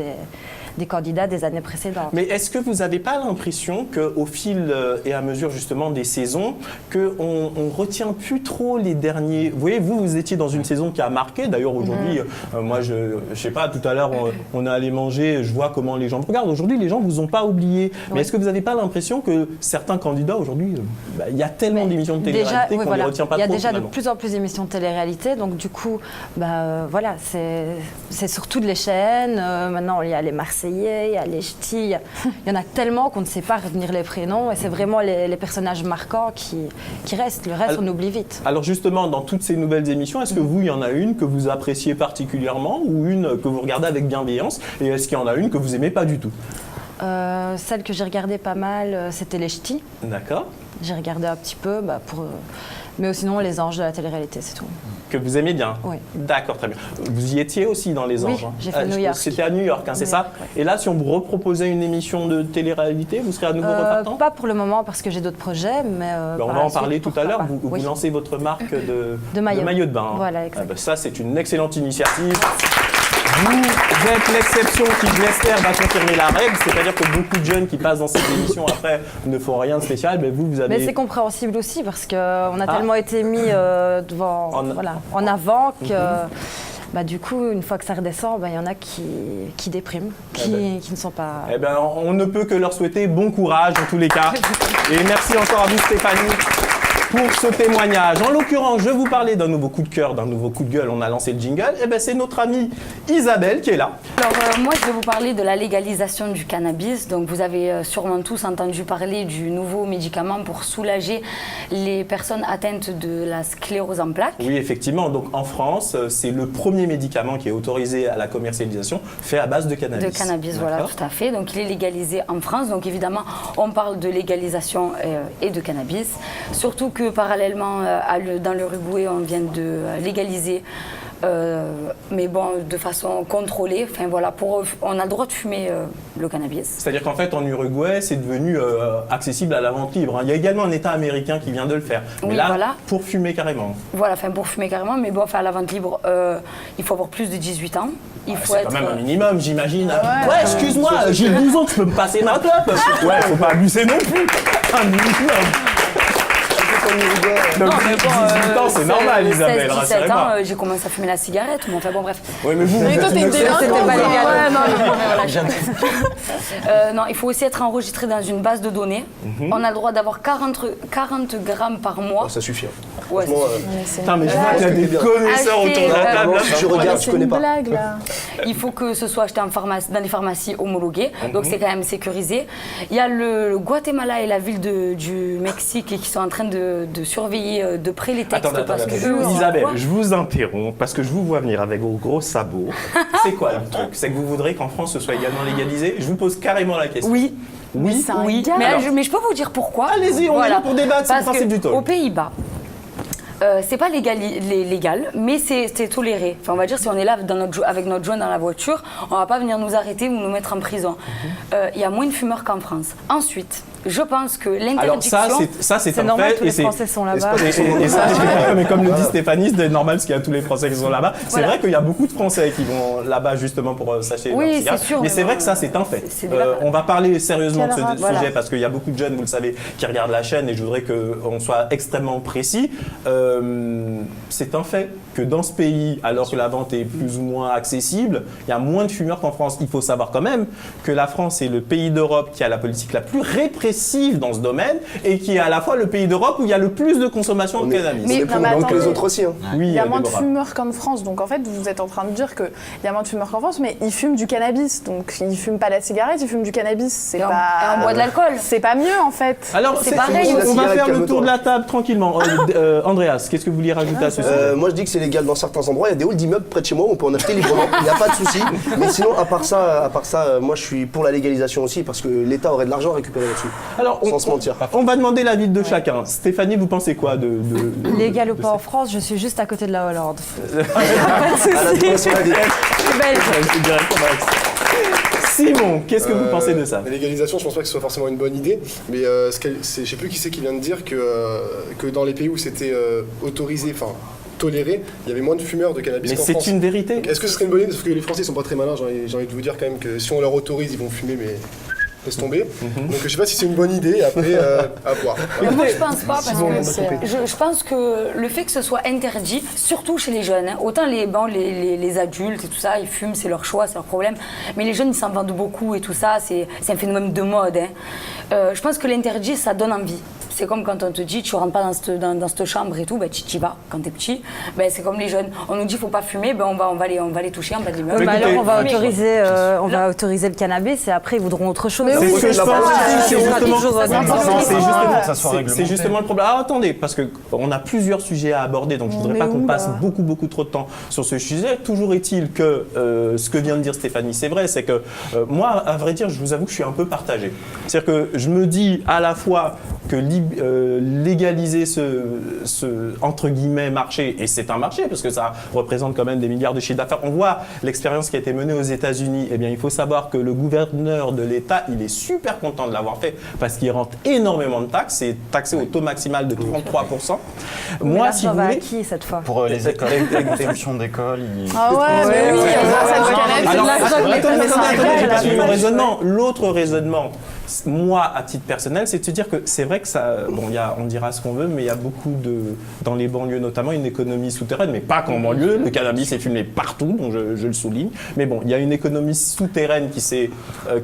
Speaker 5: des candidats des années précédentes.
Speaker 2: Mais est-ce que vous n'avez pas l'impression qu'au fil et à mesure justement des saisons, qu'on ne retient plus trop les derniers... Vous voyez, vous étiez dans une saison qui a marqué. D'ailleurs, aujourd'hui, moi, je sais pas, tout à l'heure, on est allé manger, je vois comment les gens me regardent. Aujourd'hui, les gens ne vous ont pas oublié. Mais est-ce que vous n'avez pas l'impression que certains candidats, aujourd'hui, il y a tellement d'émissions de télé-réalité qu'on ne les retient pas trop?
Speaker 5: Il y a déjà
Speaker 2: finalement.
Speaker 5: de plus en plus d'émissions de télé-réalité. Donc du coup, c'est sur toutes les chaînes. Maintenant, il y a les Marseillais, il y a les Ch'tis, il y en a tellement qu'on ne sait pas retenir les prénoms et c'est vraiment les personnages marquants qui restent. Le reste, on oublie vite.
Speaker 2: Alors justement, dans toutes ces nouvelles émissions, est-ce que vous, il y en a une que vous appréciez particulièrement ou une que vous regardez avec bienveillance et est-ce qu'il y en a une que vous aimez pas du tout?
Speaker 5: Celle que j'ai regardée pas mal, c'était les Ch'tis.
Speaker 2: D'accord.
Speaker 5: J'ai regardé un petit peu, mais sinon les anges de la télé-réalité, c'est tout.
Speaker 2: Que vous aimez bien?
Speaker 5: Oui.
Speaker 2: D'accord, très bien. Vous y étiez aussi dans les anges?
Speaker 5: Oui, j'ai fait New York.
Speaker 2: C'était à New York, c'est ça?
Speaker 5: Ouais.
Speaker 2: Et là, si on vous reproposait une émission de télé-réalité, vous serez à nouveau repartant?
Speaker 5: Pas pour le moment parce que j'ai d'autres projets, mais...
Speaker 2: on va en parler tout à l'heure. Vous lancez votre marque de maillot de bain.
Speaker 5: Voilà, exactement.
Speaker 2: Ça, c'est une excellente initiative. Vous êtes l'exception qui, je l'espère, va confirmer la règle. C'est-à-dire que beaucoup de jeunes qui passent dans cette émission après ne font rien de spécial, mais vous avez...
Speaker 5: Mais c'est compréhensible aussi parce qu'on a tellement été mis en avant que... du coup, une fois que ça redescend, il y en a qui dépriment, qui ne sont pas...
Speaker 2: on ne peut que leur souhaiter bon courage en tous les cas. Et merci encore à vous, Stéphanie, pour ce témoignage. En l'occurrence, je vous parlais d'un nouveau coup de cœur, d'un nouveau coup de gueule. On a lancé le jingle. C'est notre amie Isabelle qui est là.
Speaker 8: Alors, moi, je vais vous parler de la légalisation du cannabis. Donc, vous avez sûrement tous entendu parler du nouveau médicament pour soulager les personnes atteintes de la sclérose en plaques.
Speaker 2: Oui, effectivement. Donc, en France, c'est le premier médicament qui est autorisé à la commercialisation fait à base de cannabis.
Speaker 8: De cannabis, voilà, tout à fait. Donc, il est légalisé en France. Donc, évidemment, on parle de légalisation et de cannabis. Surtout que parallèlement, dans l'Uruguay, on vient de légaliser, mais de façon contrôlée. Enfin voilà, on a le droit de fumer le cannabis.
Speaker 2: C'est-à-dire qu'en fait, en Uruguay, c'est devenu accessible à la vente libre. Il y a également un État américain qui vient de le faire. Mais pour fumer carrément.
Speaker 8: Voilà, pour fumer carrément, mais à la vente libre, il faut avoir plus de 18 ans.
Speaker 2: C'est quand même un minimum, j'imagine. Ouais, excuse-moi, j'ai 12 ans, tu peux me passer ma clope. Ouais, faut pas abuser non plus. Un minimum. Donc, 18 ans, c'est normal, Isabelle,
Speaker 8: 17 ans, j'ai commencé à fumer la cigarette. Mais bref.
Speaker 2: Oui, mais
Speaker 7: toi, t'es délinquant.
Speaker 8: C'était pas légal. Non, il faut aussi être enregistré dans une base de données. On a le droit d'avoir 40 grammes par mois.
Speaker 3: Ça suffit.
Speaker 8: Ouais,
Speaker 2: Putain, mais je vois qu'il y a des connaisseurs autour de la table.
Speaker 3: Je regarde, je connais pas.
Speaker 7: Blague, là.
Speaker 8: Il faut que ce soit acheté dans des pharmacies homologuées, donc c'est quand même sécurisé. Il y a le Guatemala et la ville du Mexique qui sont en train de surveiller de près les textes.
Speaker 2: Isabelle, je vous interromps parce que je vous vois venir avec vos gros sabots. C'est quoi le truc? C'est que vous voudrez qu'en France ce soit également légalisé? Je vous pose carrément la question.
Speaker 8: Oui.
Speaker 2: Oui,
Speaker 8: Mais je peux vous dire pourquoi.
Speaker 2: Allez-y, on est là pour débattre, c'est le principe du talk.
Speaker 8: Aux Pays-Bas, c'est pas légal, mais c'est toléré. Enfin, on va dire, si on est là avec notre joint dans la voiture, on va pas venir nous arrêter ou nous mettre en prison. Il y a moins de fumeurs qu'en France. Ensuite, je pense que l'interdiction...
Speaker 2: Alors ça, c'est un
Speaker 5: normal,
Speaker 2: fait.
Speaker 5: tous les Français sont là-bas.
Speaker 2: Et ça, mais comme le dit Stéphanie, c'est normal parce qu'il y a tous les Français qui sont là-bas. C'est vrai qu'il y a beaucoup de Français qui vont là-bas justement pour s'acheter leur cigare.
Speaker 8: C'est sûr.
Speaker 2: Mais c'est vrai que ça, c'est un fait. On va parler sérieusement de ce sujet parce qu'il y a beaucoup de jeunes, vous le savez, qui regardent la chaîne et je voudrais qu'on soit extrêmement précis. C'est un fait que dans ce pays, alors que la vente est plus ou moins accessible, il y a moins de fumeurs qu'en France. Il faut savoir quand même que la France est le pays d'Europe qui a la politique la plus répressive dans ce domaine et qui est à la fois le pays d'Europe où il y a le plus de consommation de cannabis.
Speaker 3: Mais plus moins que les autres aussi.
Speaker 2: Oui,
Speaker 7: il y a moins de fumeurs qu'en France. Donc en fait, vous êtes en train de dire qu'il y a moins de fumeurs qu'en France, mais ils fument du cannabis. Donc ils fument pas la cigarette, ils fument du cannabis. C'est pas...
Speaker 8: Et on boit de l'alcool.
Speaker 7: C'est pas mieux en fait.
Speaker 2: Alors
Speaker 8: c'est pareil.
Speaker 2: On va faire le tour de la table tranquillement. Andreas, qu'est-ce que vous vouliez rajouter à ce sujet?
Speaker 3: Moi je dis que c'est légal dans certains endroits. Il y a des halls d'immeubles près de chez moi où on peut en acheter librement. Il n'y a pas de souci. Mais sinon, à part ça, moi je suis pour la légalisation aussi parce que l'État aurait de l'argent à récupérer là-dessus. Alors, sans se mentir.
Speaker 2: On va demander l'avis de chacun. Stéphanie, vous pensez quoi de
Speaker 5: Légal ou pas en France, je suis juste à côté de la Hollande.
Speaker 2: Simon, qu'est-ce que vous pensez de ça?
Speaker 4: La légalisation, je pense pas que ce soit forcément une bonne idée, mais je sais plus qui c'est qui vient de dire que dans les pays où c'était autorisé, enfin toléré, il y avait moins de fumeurs de cannabis qu'en France.
Speaker 2: Mais c'est une vérité.
Speaker 4: Est-ce que ce serait une bonne idée? Parce que les Français sont pas très malins, j'ai envie de vous dire quand même que si on leur autorise, ils vont fumer, mais laisse tomber. Donc je sais pas si c'est une bonne idée, après à voir. Voilà.
Speaker 8: Moi je pense pas parce que je pense que le fait que ce soit interdit, surtout chez les jeunes, hein, autant les adultes et tout ça, ils fument, c'est leur choix, c'est leur problème, mais les jeunes ils s'en vendent beaucoup et tout ça, c'est un phénomène de mode. Hein. Je pense que l'interdit ça donne envie. C'est comme quand on te dit tu rentres pas dans cette chambre et tout, ben, tu y vas quand t'es petit. Ben, c'est comme les jeunes. On nous dit faut pas fumer, ben, on va les toucher, on va les mettre.
Speaker 5: Alors on va autoriser le cannabis et après ils voudront autre chose.
Speaker 2: C'est ce que je pense. C'est justement le problème. Ah, attendez, parce qu'on a plusieurs sujets à aborder, donc je voudrais pas qu'on passe beaucoup trop de temps sur ce sujet. Toujours est-il que ce que vient de dire Stéphanie, c'est vrai, c'est que moi, à vrai dire, je vous avoue que je suis un peu partagé. C'est-à-dire que je me dis à la fois que légaliser ce entre guillemets marché, et c'est un marché parce que ça représente quand même des milliards de chiffres d'affaires. On voit l'expérience qui a été menée aux États-Unis. Eh bien, il faut savoir que le gouverneur de l'État, il est super content de l'avoir fait parce qu'il rentre énormément de taxes. C'est taxé au taux maximal de 33%.
Speaker 5: Moi, si vous voulez, à qui cette fois?
Speaker 6: Pour les écoles, l'expulsion d'école.
Speaker 7: Ah ouais, mais oui,
Speaker 2: attendez, l'autre raisonnement, moi, à titre personnel, c'est de se dire que c'est vrai que ça, bon, on dira ce qu'on veut, mais il y a beaucoup dans les banlieues notamment, une économie souterraine, mais pas qu'en banlieue. Le cannabis est fumé partout, donc je le souligne. Mais bon, il y a une économie souterraine qui s'est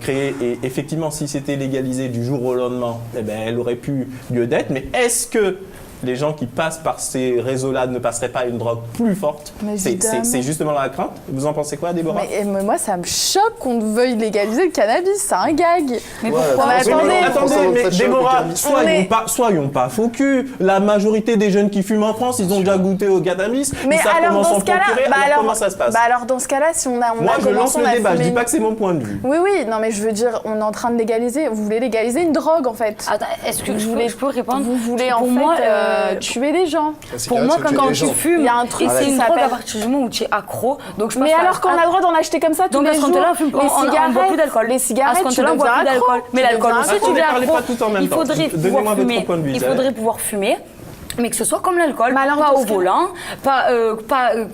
Speaker 2: créée, et effectivement, si c'était légalisé du jour au lendemain, eh ben, elle aurait pu lieu d'être. Mais est-ce que les gens qui passent par ces réseaux-là ne passeraient pas à une drogue plus forte? C'est justement la crainte. Vous en pensez quoi, Déborah?
Speaker 7: Mais moi, ça me choque qu'on veuille légaliser le cannabis, c'est un gag. Mais pourquoi?
Speaker 2: Attendez, Déborah, soyons pas faux cul. La majorité des jeunes qui fument en France, ils ont déjà goûté au cannabis.
Speaker 7: Mais alors, dans ce cas-là,
Speaker 2: comment ça se passe?
Speaker 7: Alors, dans ce cas-là, si on a
Speaker 2: moi, je lance le débat, je dis pas que c'est mon point de vue.
Speaker 7: Oui, non, mais je veux dire, on est en train de légaliser, vous voulez légaliser une drogue, en fait.
Speaker 8: Attends, est-ce que je peux répondre?
Speaker 7: Vous voulez, en fait, tuer des gens.
Speaker 8: Pour moi, quand tu fumes,
Speaker 7: il y a un truc,
Speaker 8: c'est une drogue à partir du moment où tu es accro. Donc
Speaker 7: mais alors qu'on a le droit d'en acheter comme ça tous les jours.
Speaker 8: Donc à ce compte-là, on boit plus d'alcool.
Speaker 7: Les cigarettes, tu deviens accro.
Speaker 8: Mais l'alcool aussi, tu deviens accro.
Speaker 2: Il faudrait pouvoir fumer.
Speaker 8: Il faudrait pouvoir fumer. Mais que ce soit comme l'alcool, pas au volant,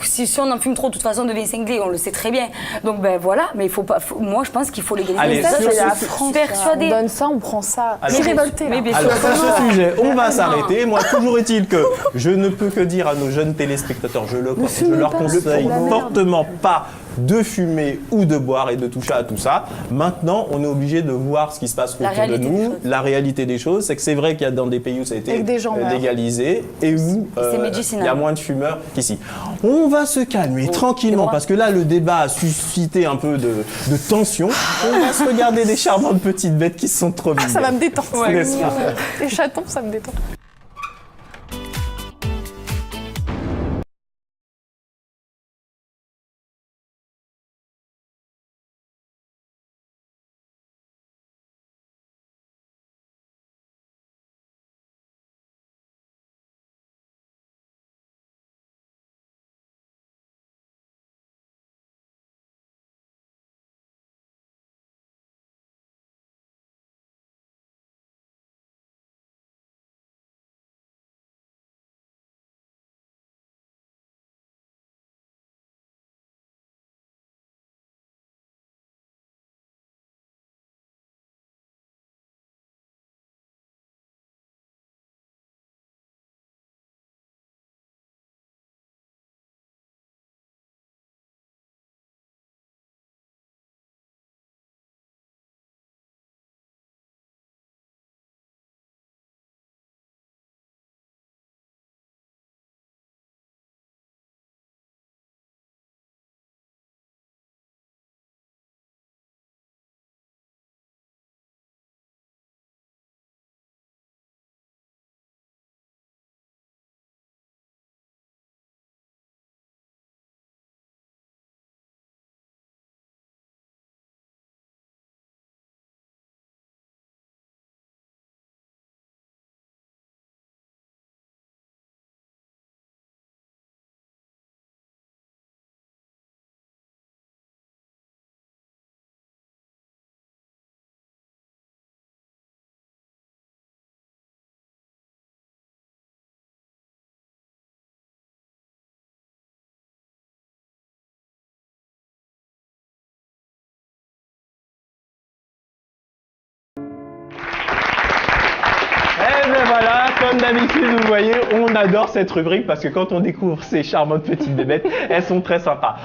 Speaker 8: si on en fume trop, de toute façon, on devient cinglé, on le sait très bien. Donc ben voilà, mais il faut pas. Moi, je pense qu'il faut légaliser.
Speaker 2: Allez,
Speaker 7: ça, c'est la France. On donne ça, on prend ça. Je suis révoltée.
Speaker 2: Alors sur ce sujet, on va s'arrêter. Moi, toujours est-il que je ne peux que dire à nos jeunes téléspectateurs, je leur conseille fortement pas de fumer ou de boire et de toucher à tout ça. Maintenant, on est obligé de voir ce qui se passe autour de nous. La réalité des choses, c'est que c'est vrai qu'il y a dans des pays où ça a été légalisé et où il y a moins de fumeurs qu'ici. On va se calmer tranquillement parce que là, le débat a suscité un peu de tension. On va se regarder des charmantes petites bêtes qui sont trop mignonnes.
Speaker 7: Ça va me détendre. Les chatons, ça me détend.
Speaker 2: d'habitude, vous voyez, on adore cette rubrique parce que quand on découvre ces charmantes petites bébêtes, elles sont très sympas.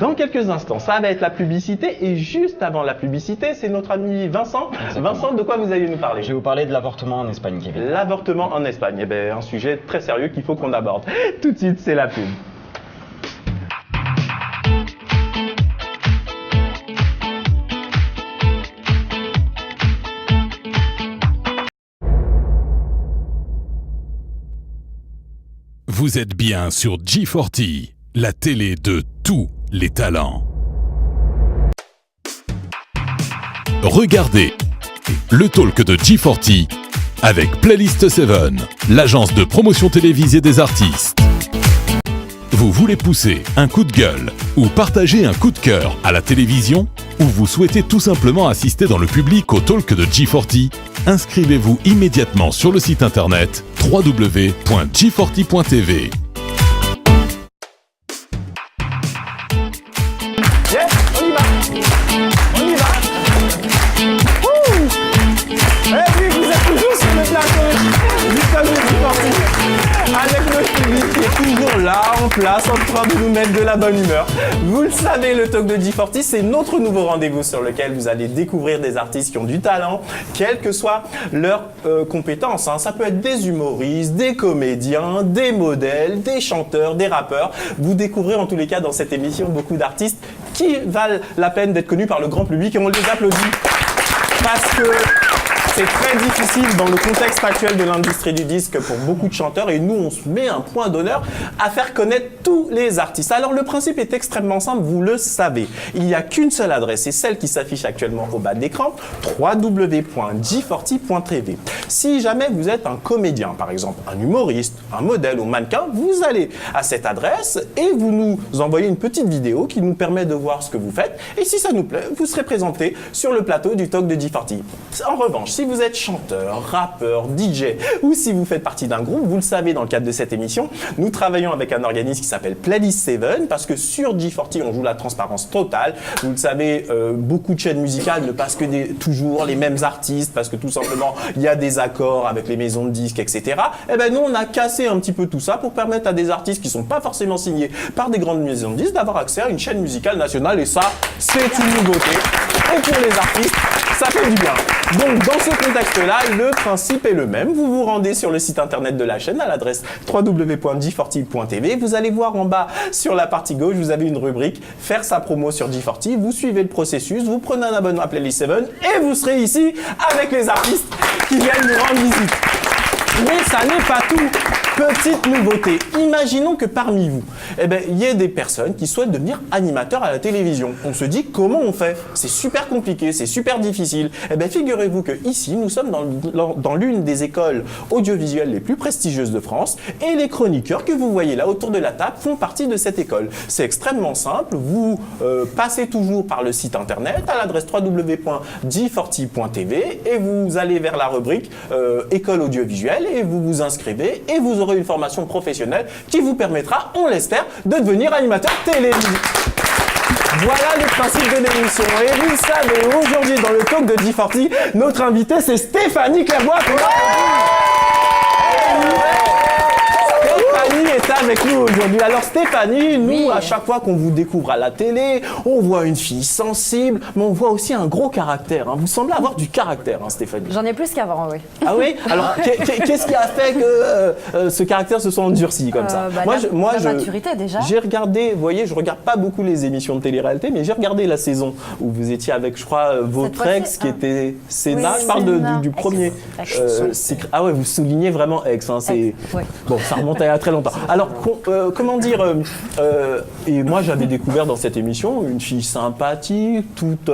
Speaker 2: Dans quelques instants, ça va être la publicité et juste avant la publicité, c'est notre ami Vincent.
Speaker 6: Exactement.
Speaker 2: Vincent, de quoi vous allez nous parler?
Speaker 6: Je vais vous parler de l'avortement en Espagne, Kevin.
Speaker 2: L'avortement en Espagne, eh bien, un sujet très sérieux qu'il faut qu'on aborde. Tout de suite, c'est la pub.
Speaker 1: Vous êtes bien sur G40, la télé de tous les talents. Regardez le talk de G40 avec Playlist 7, l'agence de promotion télévisée des artistes. Vous voulez pousser un coup de gueule ou partager un coup de cœur à la télévision ou vous souhaitez tout simplement assister dans le public au talk de G40? Inscrivez-vous immédiatement sur le site internet www.g40.tv.
Speaker 2: Yes, on y va. On y va. Et puis vous êtes toujours sur le plateau du talk de G40 avec notre public qui est toujours là, en place, en train de nous mettre de la bonne humeur. Vous le savez, le talk de G40, c'est notre nouveau rendez-vous sur lequel vous allez découvrir des artistes qui ont du talent, quelles que soient leurs compétences. Ça peut être des humoristes, des comédiens, des modèles, des chanteurs, des rappeurs. Vous découvrez en tous les cas dans cette émission beaucoup d'artistes qui valent la peine d'être connus par le grand public et on les applaudit. Parce que c'est très difficile dans le contexte actuel de l'industrie du disque pour beaucoup de chanteurs et nous on se met un point d'honneur à faire connaître tous les artistes. Alors le principe est extrêmement simple, vous le savez. Il n'y a qu'une seule adresse et celle qui s'affiche actuellement au bas de l'écran, www.g40.tv. Si jamais vous êtes un comédien, par exemple un humoriste, un modèle ou mannequin, vous allez à cette adresse et vous nous envoyez une petite vidéo qui nous permet de voir ce que vous faites et si ça nous plaît, vous serez présenté sur le plateau du talk de G40. En revanche, si vous êtes chanteur, rappeur, DJ ou si vous faites partie d'un groupe, vous le savez dans le cadre de cette émission, nous travaillons avec un organisme qui s'appelle Playlist 7 parce que sur G40 on joue la transparence totale. Vous le savez, beaucoup de chaînes musicales ne passent que toujours les mêmes artistes parce que tout simplement il y a des accords avec les maisons de disques, etc. Et ben nous on a cassé un petit peu tout ça pour permettre à des artistes qui sont pas forcément signés par des grandes maisons de disques d'avoir accès à une chaîne musicale nationale et ça c'est une nouveauté. Et pour les artistes, ça fait du bien. Donc dans ce contexte-là, le principe est le même. Vous vous rendez sur le site internet de la chaîne à l'adresse www.g40.tv. Vous allez voir en bas sur la partie gauche, vous avez une rubrique « Faire sa promo sur G40 ». Vous suivez le processus, vous prenez un abonnement à Playlist 7 et vous serez ici avec les artistes qui viennent nous rendre visite. Mais ça n'est pas tout. Petite nouveauté, imaginons que parmi vous, il y ait des personnes qui souhaitent devenir animateurs à la télévision. On se dit comment on fait? C'est super compliqué, c'est super difficile. Figurez-vous que ici, nous sommes dans l'une des écoles audiovisuelles les plus prestigieuses de France et les chroniqueurs que vous voyez là autour de la table font partie de cette école. C'est extrêmement simple, vous passez toujours par le site internet à l'adresse www.g40.tv et vous allez vers la rubrique école audiovisuelle et vous vous inscrivez et vous aurez une formation professionnelle qui vous permettra, on l'espère, de devenir animateur télévisé. Voilà le principe de l'émission. Et vous le savez, aujourd'hui dans le talk de G40, notre invité c'est Stéphanie Clairbois. Stéphanie est avec nous aujourd'hui. Alors Stéphanie, nous à chaque fois qu'on vous découvre à la télé, on voit une fille sensible, mais on voit aussi un gros caractère. Vous semblez avoir du caractère, Stéphanie.
Speaker 5: J'en ai plus qu'avant, oui.
Speaker 2: Ah oui? Alors qu'est-ce qui a fait que ce caractère se soit endurci comme ça?
Speaker 5: La maturité déjà.
Speaker 2: J'ai regardé, vous voyez, je regarde pas beaucoup les émissions de télé-réalité, mais j'ai regardé la saison où vous étiez avec, je crois, votre ex qui était Sénat.
Speaker 5: Oui,
Speaker 2: je parle
Speaker 5: Sénat.
Speaker 2: du premier. Ah ouais, vous soulignez vraiment ex.
Speaker 5: Oui.
Speaker 2: Bon, ça remonte à très longtemps. Alors, comment dire et moi, j'avais découvre dans cette émission une fille sympathique, toute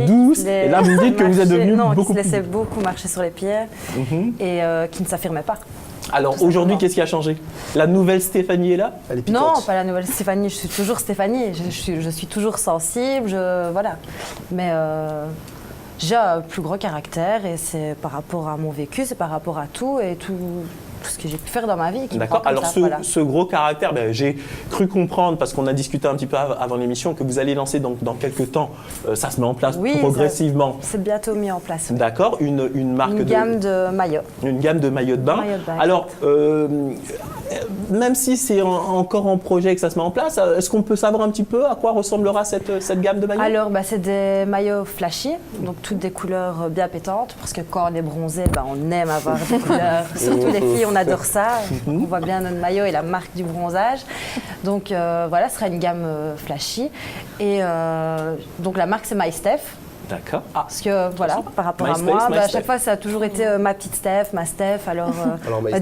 Speaker 2: douce. Et là, vous me dites que vous êtes devenue beaucoup
Speaker 5: qui
Speaker 2: plus...
Speaker 5: se laissait beaucoup marcher sur les pieds et qui ne s'affirmait pas.
Speaker 2: Alors, aujourd'hui, qu'est-ce qui a changé? La nouvelle Stéphanie est là?
Speaker 3: Elle est piquante.
Speaker 5: Non, pas la nouvelle Stéphanie. Je suis toujours Stéphanie. Je suis toujours sensible. Voilà. Mais j'ai un plus gros caractère et c'est par rapport à mon vécu, c'est par rapport à tout et tout tout ce que j'ai pu faire dans ma vie.
Speaker 2: D'accord. Alors ce gros caractère, j'ai cru comprendre, parce qu'on a discuté un petit peu avant l'émission, que vous allez lancer dans quelques temps, ça se met en place progressivement.
Speaker 5: C'est bientôt mis en place.
Speaker 2: D'accord. Une marque
Speaker 5: une gamme de maillots.
Speaker 2: Une gamme de maillots de bain. Alors, même si c'est encore en projet et que ça se met en place, est-ce qu'on peut savoir un petit peu à quoi ressemblera cette gamme de maillots? Alors,
Speaker 5: c'est des maillots flashy, donc toutes des couleurs bien pétantes, parce que quand on est bronzé, on aime avoir des couleurs. Surtout les filles, on adore ça. On voit bien notre maillot et la marque du bronzage. Donc voilà, ce sera une gamme flashy. Et donc la marque, c'est MySteph.
Speaker 2: D'accord.
Speaker 5: Parce que voilà, par rapport à moi, à chaque fois ça a toujours été ma petite Steph, ma Steph, alors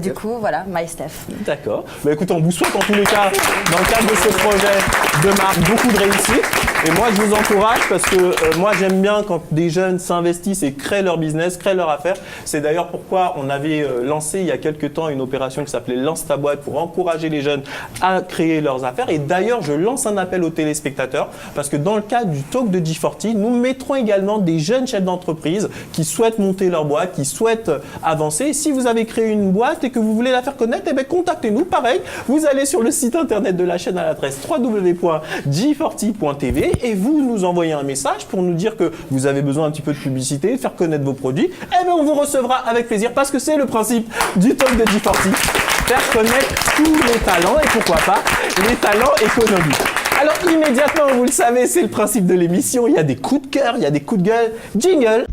Speaker 5: du coup voilà, MySteph.
Speaker 2: D'accord. Écoutez, on vous souhaite en tous les cas, dans le cadre de ce projet de marque, beaucoup de réussite. Et moi je vous encourage parce que moi j'aime bien quand des jeunes s'investissent et créent leur business, créent leur affaire. C'est d'ailleurs pourquoi on avait lancé il y a quelques temps une opération qui s'appelait Lance ta boîte pour encourager les jeunes à créer leurs affaires. Et d'ailleurs je lance un appel aux téléspectateurs parce que dans le cadre du talk de G40, nous mettrons également des jeunes chefs d'entreprise qui souhaitent monter leur boîte, qui souhaitent avancer. Et si vous avez créé une boîte et que vous voulez la faire connaître, contactez-nous. Pareil, vous allez sur le site internet de la chaîne à l'adresse www.g40.tv et vous nous envoyez un message pour nous dire que vous avez besoin un petit peu de publicité, faire connaître vos produits. On vous recevra avec plaisir parce que c'est le principe du talk de G40. Faire connaître tous les talents et pourquoi pas les talents économiques. Alors immédiatement, vous le savez, c'est le principe de l'émission, il y a des coups de cœur, il y a des coups de gueule. Jingle.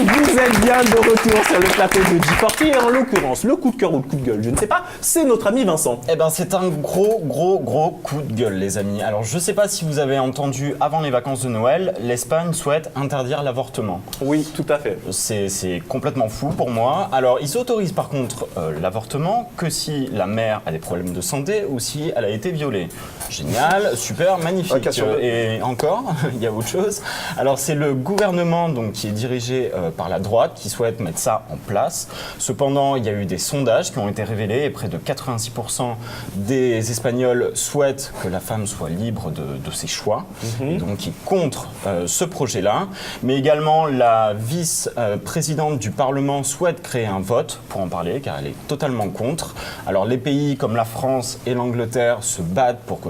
Speaker 2: Vous êtes bien de retour sur le plateau de G40 et en l'occurrence, le coup de cœur ou le coup de gueule, je ne sais pas, c'est notre ami Vincent.
Speaker 6: C'est un gros coup de gueule, les amis. Alors, je ne sais pas si vous avez entendu, avant les vacances de Noël, l'Espagne souhaite interdire l'avortement.
Speaker 2: Oui, tout à fait.
Speaker 6: C'est complètement fou pour moi. Alors, ils autorisent par contre l'avortement que si la mère a des problèmes de santé ou si elle a été violée. Génial, super, magnifique. Et encore, il y a autre chose. Alors, c'est le gouvernement donc, qui est dirigé par la droite qui souhaite mettre ça en place. Cependant, il y a eu des sondages qui ont été révélés et près de 86% des Espagnols souhaitent que la femme soit libre de ses choix. Donc, ils contre ce projet-là. Mais également, la vice-présidente du Parlement souhaite créer un vote pour en parler car elle est totalement contre. Alors, les pays comme la France et l'Angleterre se battent pour que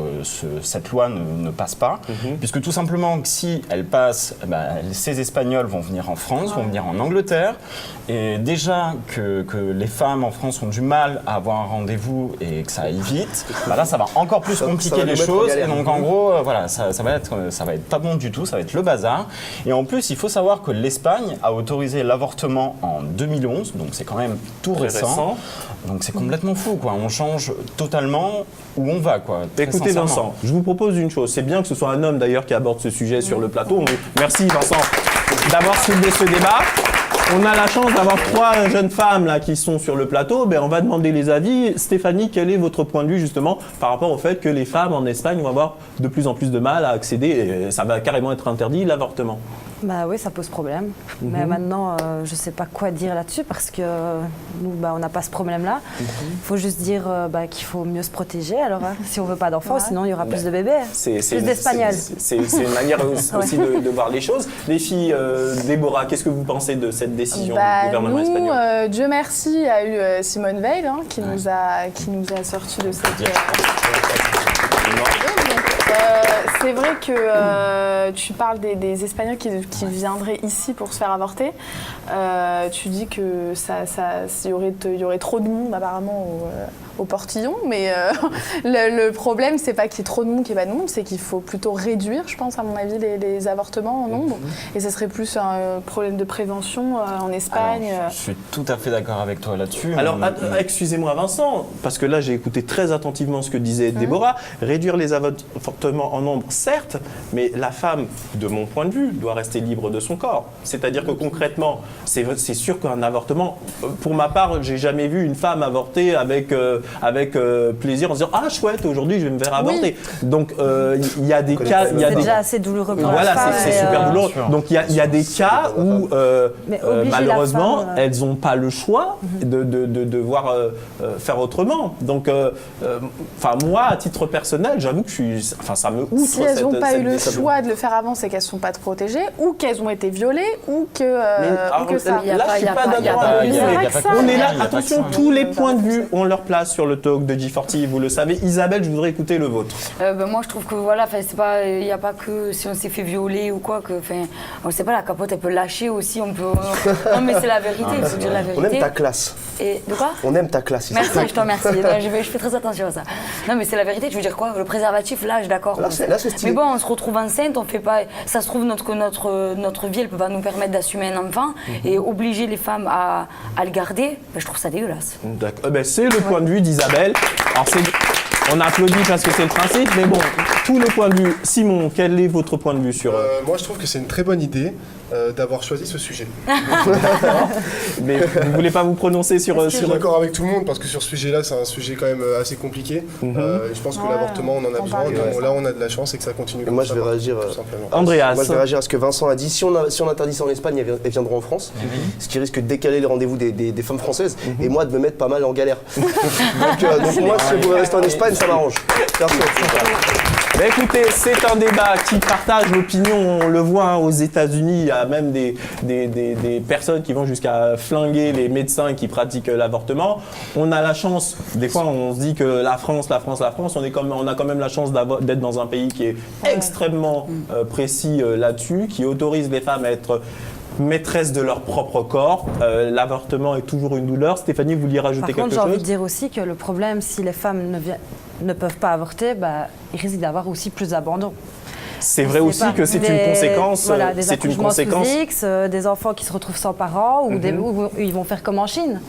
Speaker 6: cette loi ne passe pas. Puisque tout simplement, si elle passe, ces Espagnols vont venir en France, vont venir en Angleterre. Et déjà que les femmes en France ont du mal à avoir un rendez-vous et que ça aille vite, là ça va encore plus compliquer les choses. Et donc en gros, voilà, ça va être pas bon du tout, ça va être le bazar. Et en plus, il faut savoir que l'Espagne a autorisé l'avortement en 2011, donc c'est quand même tout récent. Donc c'est complètement fou, quoi. On change totalement où on va, quoi.
Speaker 2: Écoutez Vincent, je vous propose une chose. C'est bien que ce soit un homme d'ailleurs qui aborde ce sujet sur le plateau. Merci Vincent d'avoir soulevé ce débat. On a la chance d'avoir 3 jeunes femmes là, qui sont sur le plateau. On va demander les avis. Stéphanie, quel est votre point de vue justement par rapport au fait que les femmes en Espagne vont avoir de plus en plus de mal à accéder, et ça va carrément être interdit, l'avortement?
Speaker 5: Oui, ça pose problème. Mais maintenant, je ne sais pas quoi dire là-dessus parce que nous, on n'a pas ce problème-là. Il faut juste dire qu'il faut mieux se protéger. Alors, si on ne veut pas d'enfants, sinon il y aura plus de bébés, plus d'Espagnols.
Speaker 2: C'est une manière aussi de voir les choses. Les filles, Déborah, qu'est-ce que vous pensez de cette décision du gouvernement espagnol?
Speaker 7: Dieu merci, il y a eu Simone Veil qui nous a sorti de cette... C'est vrai que tu parles des Espagnols qui viendraient ici pour se faire avorter. Tu dis que il y aurait trop de monde apparemment au portillon, mais le problème c'est pas qu'il y ait trop de monde, qu'il n'y ait pas de monde, c'est qu'il faut plutôt réduire, je pense à mon avis, les avortements en nombre. Et ce serait plus un problème de prévention en Espagne.
Speaker 6: Alors, je suis tout à fait d'accord avec toi là-dessus.
Speaker 2: Alors, excusez-moi Vincent, parce que là j'ai écouté très attentivement ce que disait Déborah. Réduire les avortements en nombre, certes, mais la femme, de mon point de vue, doit rester libre de son corps. C'est-à-dire que concrètement, c'est sûr qu'un avortement, pour ma part, j'ai jamais vu une femme avorter avec plaisir en se disant « Ah chouette, aujourd'hui je vais me faire avorter ». Donc il y a des cas...
Speaker 5: C'est déjà assez douloureux pour la femme.
Speaker 2: Voilà, c'est super douloureux. Donc il y a des cas où malheureusement, elles n'ont pas le choix de devoir faire autrement. Donc moi, à titre personnel, j'avoue que ça me outre
Speaker 7: elles n'ont pas eu le choix de le faire avant, c'est qu'elles ne sont pas protégées, ou qu'elles ont été violées, ou que ça.
Speaker 2: Là, je suis pas d'accord avec vous. On est là, attention, tous les points de vue ont leur place sur le talk de G40, vous le savez. Isabelle, je voudrais écouter le vôtre.
Speaker 8: Moi, je trouve que voilà, il n'y a pas que si on s'est fait violer ou quoi, on sait pas, la capote, elle peut lâcher aussi, on peut... Non, mais c'est la vérité, il faut dire la vérité.
Speaker 3: On aime ta classe.
Speaker 8: Et de quoi?
Speaker 3: On aime ta classe.
Speaker 8: Merci, je te remercie. Je fais très attention à ça. Non, mais c'est la vérité, tu veux dire quoi? Le préservatif, là, je suis d'accord.
Speaker 3: Là, c'est stylé.
Speaker 8: Mais bon, on se retrouve enceinte, on fait pas... Ça se trouve, notre vie, elle peut pas nous permettre d'assumer un enfant et obliger les femmes à le garder, je trouve ça dégueulasse.
Speaker 2: D'accord. C'est le point de vue d'Isabelle. Alors, on applaudit parce que c'est le principe, mais bon, tous les points de vue. Simon, quel est votre point de vue sur...
Speaker 4: Moi, je trouve que c'est une très bonne idée d'avoir choisi ce sujet.
Speaker 2: Mais vous ne voulez pas vous prononcer sur...
Speaker 4: Je suis d'accord avec tout le monde parce que sur ce sujet-là, c'est un sujet quand même assez compliqué. Je pense que l'avortement, on en a besoin. Là, on a de la chance et que ça continue comme ça.
Speaker 3: Moi, je vais réagir...
Speaker 2: Andreas.
Speaker 3: Moi, je vais réagir à ce que Vincent a dit. Si on interdit ça en Espagne, elles viendront en France, ce qui risque de décaler les rendez-vous des femmes françaises et moi de me mettre pas mal en galère. donc moi, si vous pouvez rester en Espagne, ça m'arrange.
Speaker 2: Écoutez, c'est un débat qui partage l'opinion. On le voit aux États-Unis, il y a même des personnes qui vont jusqu'à flinguer les médecins qui pratiquent l'avortement. On a la chance, des fois on se dit que la France, on a quand même la chance d'être dans un pays qui est extrêmement précis là-dessus, qui autorise les femmes à être maîtresses de leur propre corps. L'avortement est toujours une douleur. Stéphanie, vous vouliez rajouter quelque chose?
Speaker 5: Par contre, j'ai envie de dire aussi que le problème, si les femmes ne peuvent pas avorter, il risque d'avoir aussi plus d'abandon.
Speaker 2: C'est vrai aussi que c'est une conséquence.
Speaker 5: Voilà, des accouchements sous X, des enfants qui se retrouvent sans parents, ou ils vont faire comme en Chine.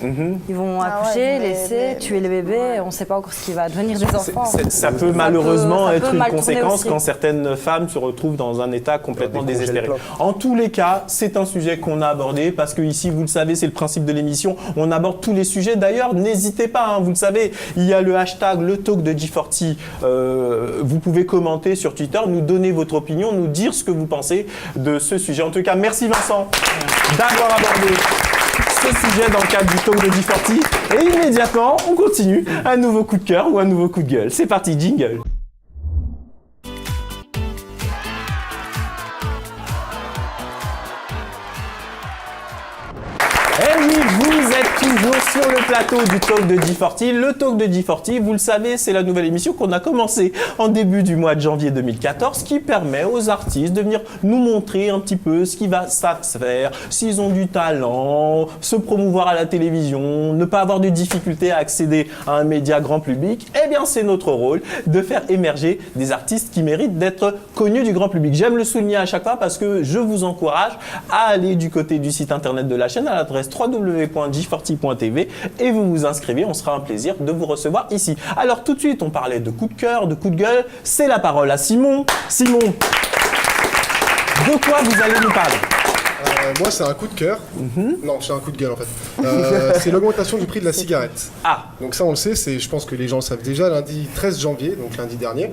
Speaker 5: Ils vont accoucher, laisser, tuer les bébés. On ne sait pas encore ce qui va advenir des enfants.
Speaker 2: Ça peut malheureusement être une conséquence quand certaines femmes se retrouvent dans un état complètement désespéré. En tous les cas, c'est un sujet qu'on a abordé parce que ici, vous le savez, c'est le principe de l'émission. On aborde tous les sujets. D'ailleurs, n'hésitez pas, vous le savez, il y a le hashtag le talk de G40. Vous pouvez commenter sur Twitter, nous donner votre opinion, nous dire ce que vous pensez de ce sujet. En tout cas, merci Vincent d'avoir abordé ce sujet dans le cadre du talk de G40. Et immédiatement, on continue. Un nouveau coup de cœur ou un nouveau coup de gueule. C'est parti, jingle. Et oui, vous êtes toujours sur le plateau du talk de G40. Le talk de G40, vous le savez, c'est la nouvelle émission qu'on a commencée en début du mois de janvier 2014 qui permet aux artistes de venir nous montrer un petit peu ce qu'ils savent faire, s'ils ont du talent, se promouvoir à la télévision, ne pas avoir de difficultés à accéder à un média grand public. Eh bien, c'est notre rôle de faire émerger des artistes qui méritent d'être connus du grand public. J'aime le souligner à chaque fois parce que je vous encourage à aller du côté du site internet de la chaîne à l'adresse www.g40.tv et vous vous inscrivez, on sera un plaisir de vous recevoir ici. Alors tout de suite, on parlait de coup de cœur, de coup de gueule, c'est la parole à Simon. Simon, de quoi vous allez nous parler?
Speaker 4: Moi, c'est un coup de cœur. Non, c'est un coup de gueule en fait. C'est l'augmentation du prix de la cigarette. Donc ça, on le sait, je pense que les gens le savent déjà, lundi 13 janvier, donc lundi dernier,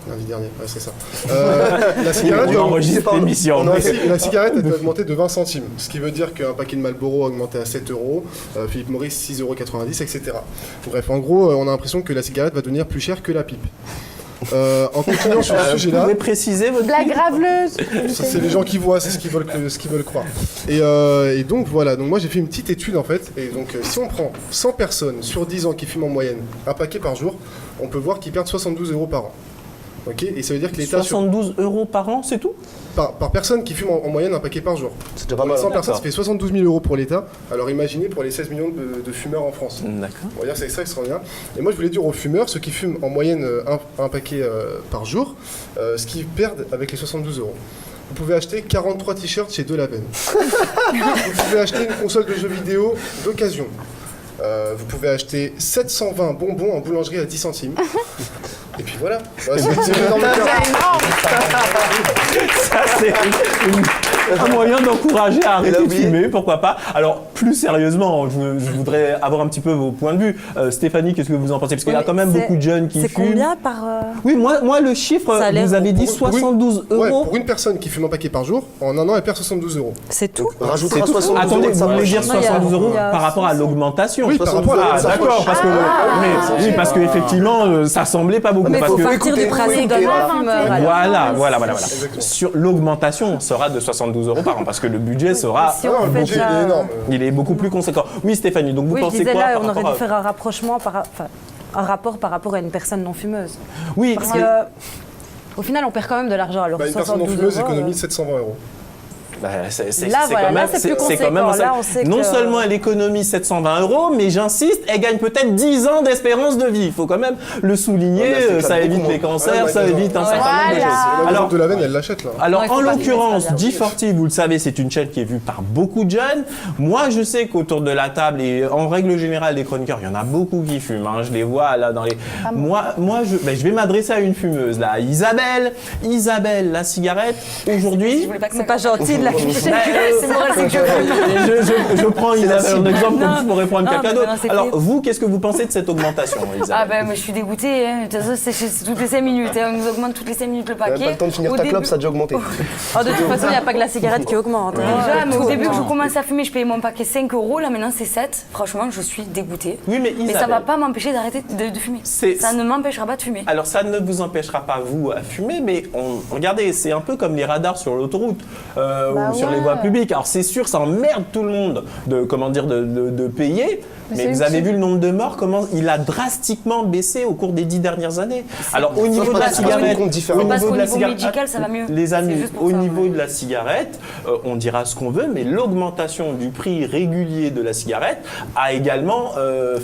Speaker 4: ouais, c'est ça. La cigarette la cigarette a augmenté de 20 centimes, ce qui veut dire qu'un paquet de Marlboro a augmenté à 7 €, Philippe Morris 6,90 €, etc. Bref, en gros, on a l'impression que la cigarette va devenir plus chère que la pipe. En continuant sur ce sujet-là,
Speaker 2: vous pouvez préciser votre
Speaker 7: blague graveleuse.
Speaker 4: C'est les gens qui voient, c'est ce qu'ils veulent croire. Et donc voilà, donc moi j'ai fait une petite étude en fait, et donc si on prend 100 personnes sur 10 ans qui fument en moyenne un paquet par jour, on peut voir qu'ils perdent 72 € par an. Ok, et ça veut dire que l'État...
Speaker 2: 72 € par an, c'est tout?
Speaker 4: Par personne qui fume en moyenne un paquet par jour.
Speaker 3: C'est déjà pas mal.
Speaker 4: 100 personnes, ça fait 72 000 € pour l'État. Alors imaginez pour les 16 millions de fumeurs en France.
Speaker 2: D'accord.
Speaker 4: On va dire que c'est extraordinaire. Et moi je voulais dire aux fumeurs, ceux qui fument en moyenne un paquet par jour, ce qu'ils perdent avec les 72 €. Vous pouvez acheter 43 t-shirts chez Delaven. Vous pouvez acheter une console de jeux vidéo d'occasion. Vous pouvez acheter 720 bonbons en boulangerie à 10 centimes. Et puis voilà. C'est énorme.
Speaker 2: Ça, c'est un moyen d'encourager à arrêter de fumer, pourquoi pas. Alors, plus sérieusement, je voudrais avoir un petit peu vos points de vue. Stéphanie, qu'est-ce que vous en pensez? Parce qu'il y a quand même beaucoup de jeunes qui fument.
Speaker 5: C'est combien par...
Speaker 2: Oui, moi le chiffre, vous avez dit 72 €.
Speaker 4: Ouais, pour une personne qui fume un paquet par jour, en un an, elle perd 72 €.
Speaker 5: C'est tout?
Speaker 3: Rajoutez 72 €.
Speaker 2: Attendez, vous voulez dire 72 € par rapport à l'augmentation?
Speaker 4: Oui, par rapport à l'augmentation.
Speaker 2: D'accord, parce que... Oui, parce qu'effectivement, ça semblait pas beaucoup.
Speaker 5: Mais il faut
Speaker 2: parce
Speaker 5: partir du principe d'un fumeur.
Speaker 2: Voilà. Sur l'augmentation sera de 72 € par an, parce que le budget sera...
Speaker 5: Si on fait
Speaker 4: budget est énorme.
Speaker 2: Il est beaucoup plus conséquent. Oui, Stéphanie, donc vous pensez
Speaker 5: je disais
Speaker 2: quoi
Speaker 5: là,
Speaker 2: par
Speaker 5: on aurait
Speaker 2: rapport
Speaker 5: dû faire un rapprochement, un rapport par rapport à une personne non fumeuse.
Speaker 2: Oui,
Speaker 5: Parce que, au final, on perd quand même de l'argent. Alors,
Speaker 4: Une personne non
Speaker 5: 72
Speaker 4: fumeuse
Speaker 5: €,
Speaker 4: économise 720 €.
Speaker 2: c'est
Speaker 5: Là, voilà,
Speaker 2: quand même,
Speaker 5: là, c'est plus
Speaker 2: quand même
Speaker 5: conséquent. Là, on sait
Speaker 2: non
Speaker 5: que-
Speaker 2: seulement elle économise 720 €, mais j'insiste, elle gagne peut-être 10 ans d'espérance de vie. Il faut quand même le souligner.
Speaker 3: Ouais, mais
Speaker 2: Ça
Speaker 3: c'est
Speaker 2: évite
Speaker 3: beaucoup
Speaker 2: les
Speaker 3: moins.
Speaker 2: cancers, ça évite un certain nombre de choses.
Speaker 4: La
Speaker 2: Alors,
Speaker 4: de la veine, elle l'achète là.
Speaker 2: Alors,
Speaker 5: Non, il faut
Speaker 2: en
Speaker 5: pas
Speaker 2: l'occurrence,
Speaker 5: fumer, ça,
Speaker 2: G40, vous le savez, c'est une chaîne qui est vue par beaucoup de jeunes. Moi, je sais qu'autour de la table et en règle générale des chroniqueurs, il y en a beaucoup qui fument. Hein. Je les vois là dans les. Moi, je vais m'adresser à une fumeuse là, Isabelle, la cigarette. Aujourd'hui,
Speaker 5: C'est pas gentil de la fumer.
Speaker 8: C'est moral, c'est que je fume.
Speaker 2: je prends Isabelle en exemple comme je pourrais prendre
Speaker 8: Non,
Speaker 2: quelqu'un
Speaker 8: mais
Speaker 2: d'autre.
Speaker 8: non, c'est
Speaker 2: Alors,
Speaker 8: clair.
Speaker 2: vous, qu'est-ce que vous pensez de cette augmentation, Isabelle?
Speaker 8: Ah ben, moi je suis dégoûtée, hein. De toute façon, c'est toutes les 5 minutes, hein. On nous augmente toutes les 5 minutes le
Speaker 3: T'as
Speaker 8: paquet.
Speaker 3: pas le temps de finir
Speaker 8: Au
Speaker 3: ta
Speaker 8: début-
Speaker 3: clope, ça a déjà augmenté.
Speaker 5: Oh, de toute façon, il n'y a pas que la cigarette qui augmente.
Speaker 8: Déjà, mais au
Speaker 5: Tout
Speaker 8: début que je
Speaker 5: augmente.
Speaker 8: commence à fumer, je payais mon paquet 5 €, là maintenant c'est 7. Franchement, je suis dégoûtée.
Speaker 2: Oui, mais
Speaker 8: Mais ça
Speaker 2: Isabelle,
Speaker 8: va pas m'empêcher d'arrêter de fumer. Ça ne m'empêchera pas de fumer.
Speaker 2: Alors ça ne vous empêchera pas vous à fumer, mais regardez, c'est un peu comme les radars sur l'autoroute ou sur les voies publiques. Alors c'est sûr, ça emmerde tout le monde de payer, mais vous avez vu le nombre de morts, comment il a drastiquement baissé au cours des 10 dernières années. Alors au niveau de la cigarette,
Speaker 8: Parce qu'au niveau médical, ça va mieux.
Speaker 2: les
Speaker 8: C'est
Speaker 2: amis,
Speaker 8: juste pour
Speaker 2: au
Speaker 8: ça,
Speaker 2: niveau
Speaker 8: ouais.
Speaker 2: de la cigarette, on dira ce qu'on veut, mais l'augmentation du prix régulier de la cigarette a également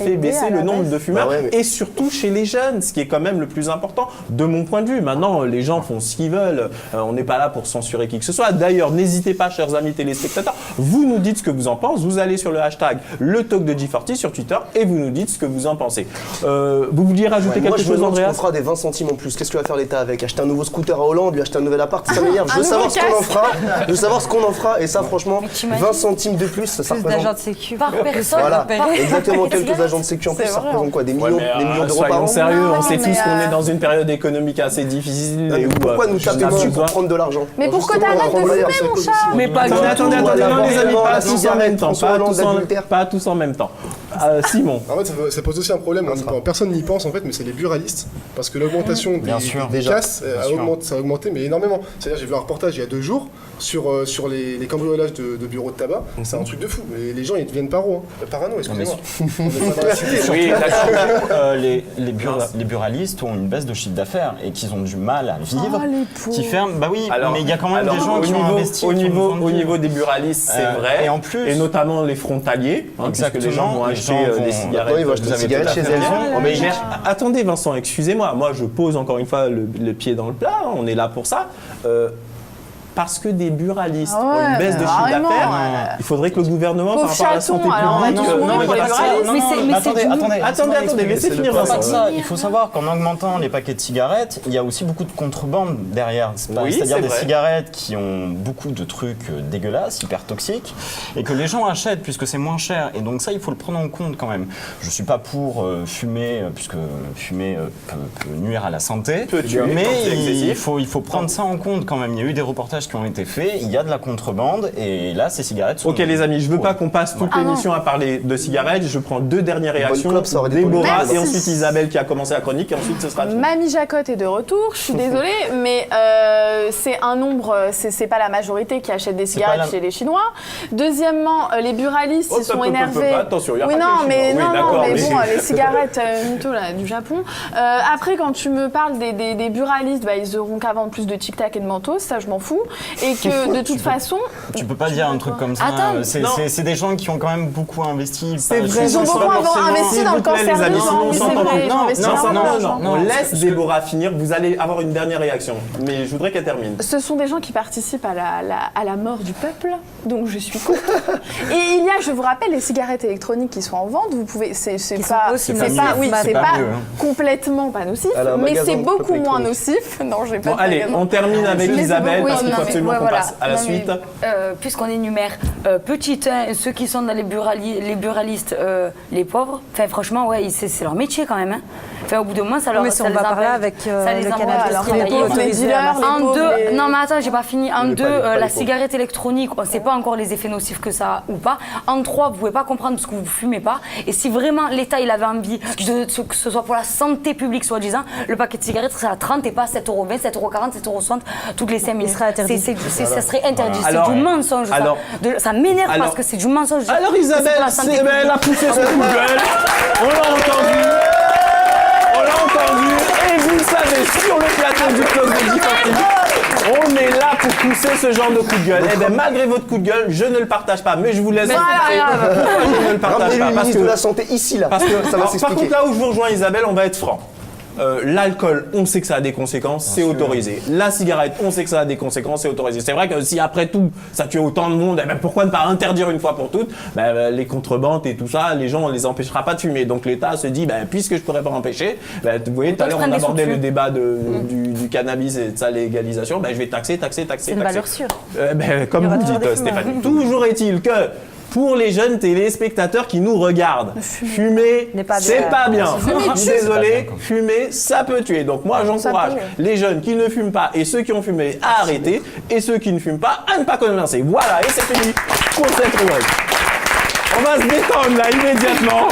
Speaker 2: fait baisser le nombre de fumeurs, et surtout chez les jeunes, ce qui est quand même le plus important de mon point de vue. Maintenant, les gens font ce qu'ils veulent, on n'est pas là pour censurer qui que ce soit. D'ailleurs, n'hésitez pas, chers amis téléspectateurs, vous nous dites ce que vous en pensez, vous allez sur le hashtag le talk de G40 sur Twitter et vous nous dites ce que vous en pensez. Vous vouliez rajouter quelque chose, Andreas?
Speaker 3: On fera des 20 centimes en plus. Qu'est-ce que va faire l'État avec? Acheter un nouveau scooter à Hollande, lui acheter un nouvel appart, ça m'énerve. Je veux savoir ce qu'on en fera. Je veux savoir ce qu'on en fera. Et ça, franchement, 20 centimes de plus, ça
Speaker 5: Plus d'agents
Speaker 3: représente.
Speaker 5: de sécu.
Speaker 8: Par personne,
Speaker 3: Voilà,
Speaker 8: par-
Speaker 3: exactement.
Speaker 8: par-
Speaker 3: Quelques agents de sécu en plus, ça représente quoi? Des millions d'euros par
Speaker 2: Soyons
Speaker 3: an?
Speaker 2: sérieux, on sait
Speaker 7: mais,
Speaker 2: tous qu'on est dans une période économique assez difficile. Et où,
Speaker 3: Pourquoi nous taper dessus pour prendre de l'argent?
Speaker 7: Mais pourquoi
Speaker 3: Justement,
Speaker 7: t'arrêtes de
Speaker 3: on va
Speaker 7: fumer,
Speaker 3: prendre
Speaker 7: mon
Speaker 3: ça
Speaker 7: chat?
Speaker 2: Mais pas attendez, non, les amis, pas tous en même temps, pas tous en même temps. Simon.
Speaker 4: En fait, ça pose aussi un problème, personne n'y pense en fait, mais c'est les buralistes. Parce que l'augmentation des casses ça a augmenté, mais énormément. C'est-à-dire, j'ai vu un reportage il y a 2 jours sur les cambriolages de bureaux de tabac. C'est un truc de fou. Les gens, ils deviennent parano, excusez-moi. On est pas dans la cité.
Speaker 2: Oui,
Speaker 6: les buralistes ont une baisse de chiffre d'affaires et qu'ils ont du mal à vivre,
Speaker 7: les pauvres.
Speaker 6: qui ferment. Bah oui,
Speaker 2: alors,
Speaker 6: mais il y a quand même des gens qui ont investi.
Speaker 2: Au niveau des buralistes, c'est vrai.
Speaker 6: Et en plus,
Speaker 2: et notamment les frontaliers, puisque les gens vont acheter des cigarettes.
Speaker 3: Ils vont acheter des cigarettes chez elles.
Speaker 2: Mais attendez, Vincent, excusez-moi. Moi, je pose encore une fois le pied dans le plat. On est là pour ça. Parce que des buralistes ont une baisse de chiffre d'affaires, il faudrait que le gouvernement, par rapport à la santé publique... Attendez, laissez finir
Speaker 6: Pas
Speaker 2: Vincent.
Speaker 6: que ça. Il faut savoir qu'en augmentant les paquets de cigarettes, il y a aussi beaucoup de contrebande derrière. C'est-à-dire des cigarettes qui ont beaucoup de trucs dégueulasses, hyper toxiques, et que les gens achètent puisque c'est moins cher. Et donc ça, il faut le prendre en compte quand même. Je suis pas pour fumer, puisque fumer peut nuire à la santé, mais il faut prendre ça en compte quand même. Il y a eu des reportages qui ont été faits, il y a de la contrebande, et là, ces cigarettes sont...
Speaker 2: Ok les amis, je veux pas qu'on passe toute l'émission à parler de cigarettes, je prends 2 dernières réactions, Déborah et ensuite Isabelle qui a commencé la chronique, et ensuite ce sera...
Speaker 7: Mamie Jacotte est de retour, je suis désolée, mais c'est un nombre, c'est pas la majorité qui achète des cigarettes chez les Chinois. Deuxièmement, les buralistes, ils sont énervés.
Speaker 2: Attention, il y a
Speaker 7: Oui,
Speaker 2: pas
Speaker 7: non,
Speaker 2: que les
Speaker 7: mais
Speaker 2: Chinois.
Speaker 7: non,
Speaker 2: Oui, d'accord,
Speaker 7: mais
Speaker 2: mais-
Speaker 7: bon, les cigarettes mytho là, du Japon. Après, quand tu me parles des buralistes, bah, ils auront qu'à vendre plus de Tic Tac et de Mentos, ça je m'en fous. Et que de toute façon,
Speaker 6: Tu peux pas dire un truc comme ça.
Speaker 8: Attends,
Speaker 6: C'est des gens qui ont quand même beaucoup investi.
Speaker 2: C'est vrai,
Speaker 7: ils ont beaucoup investi dans le cancer des gens. Oui, c'est vrai, ils ont investi énormément d'argent.
Speaker 2: On laisse Déborah finir, vous allez avoir une dernière réaction, mais je voudrais qu'elle termine.
Speaker 7: Ce sont des gens qui participent à la mort du peuple, donc je suis contre. Et il y a, je vous rappelle, les cigarettes électroniques qui sont en vente. Vous pouvez, c'est pas complètement pas nocif, mais c'est beaucoup moins nocif. Non, j'ai pas.
Speaker 2: Bon, allez, on termine avec Isabelle parce qu'il faut absolument qu'on passe à la suite.
Speaker 8: Puisqu'on énumère petit 1, ceux qui sont dans les buralistes, les pauvres, enfin, franchement, ouais, c'est leur métier quand même. Hein. Enfin, au bout de moment, ça leur
Speaker 5: mais si on va par là avec le cannabis,
Speaker 7: les pauvres, les dealers,
Speaker 8: non mais attends, j'ai pas fini. En 2, la cigarette électronique, on sait pas encore les effets nocifs que ça a ou pas. En 3, vous pouvez pas comprendre ce que vous fumez pas. Et si vraiment l'État il avait envie que ce soit pour la santé publique soi-disant, le paquet de cigarettes serait à 30 et pas à 7,20 €, 7,40 €, 7,60 € toutes les 5 minutes.
Speaker 5: Il serait interdit.
Speaker 8: Ça serait interdit.
Speaker 2: Alors,
Speaker 8: c'est du mensonge. Ça m'énerve parce que c'est du mensonge.
Speaker 2: Alors Isabelle, elle a poussé son coup de gueule. On l'a entendu. Et vous le savez, sur le plateau du club de G40, on est là pour pousser ce genre de coup de gueule. Et bien malgré votre coup de gueule, je ne le partage pas. Mais je vous laisse. Pourquoi je ne le partage pas?
Speaker 3: Parce que de la santé ici là.
Speaker 2: Parce que
Speaker 3: ça va s'expliquer.
Speaker 2: Par contre, là où je vous rejoins Isabelle, on va être franc. L'alcool, on sait que ça a des conséquences, c'est autorisé. La cigarette, on sait que ça a des conséquences, c'est autorisé. C'est vrai que si après tout, ça tue autant de monde, pourquoi ne pas interdire une fois pour toutes les contrebandes et tout ça, les gens, on les empêchera pas de fumer. Donc l'État se dit, puisque je pourrais pas empêcher, vous voyez, tout à l'heure on abordait le débat du cannabis et de sa légalisation, je vais taxer.
Speaker 5: C'est une valeur sûre.
Speaker 2: Comme vous dites, Stéphanie. Toujours est-il que pour les jeunes téléspectateurs qui nous regardent, fumer, c'est pas bien. Désolé, fumer, ça peut tuer. Donc moi, j'encourage les jeunes qui ne fument pas et ceux qui ont fumé à arrêter et ceux qui ne fument pas à ne pas commencer. Voilà, et c'est fini pour cette rubrique. On va se détendre là immédiatement.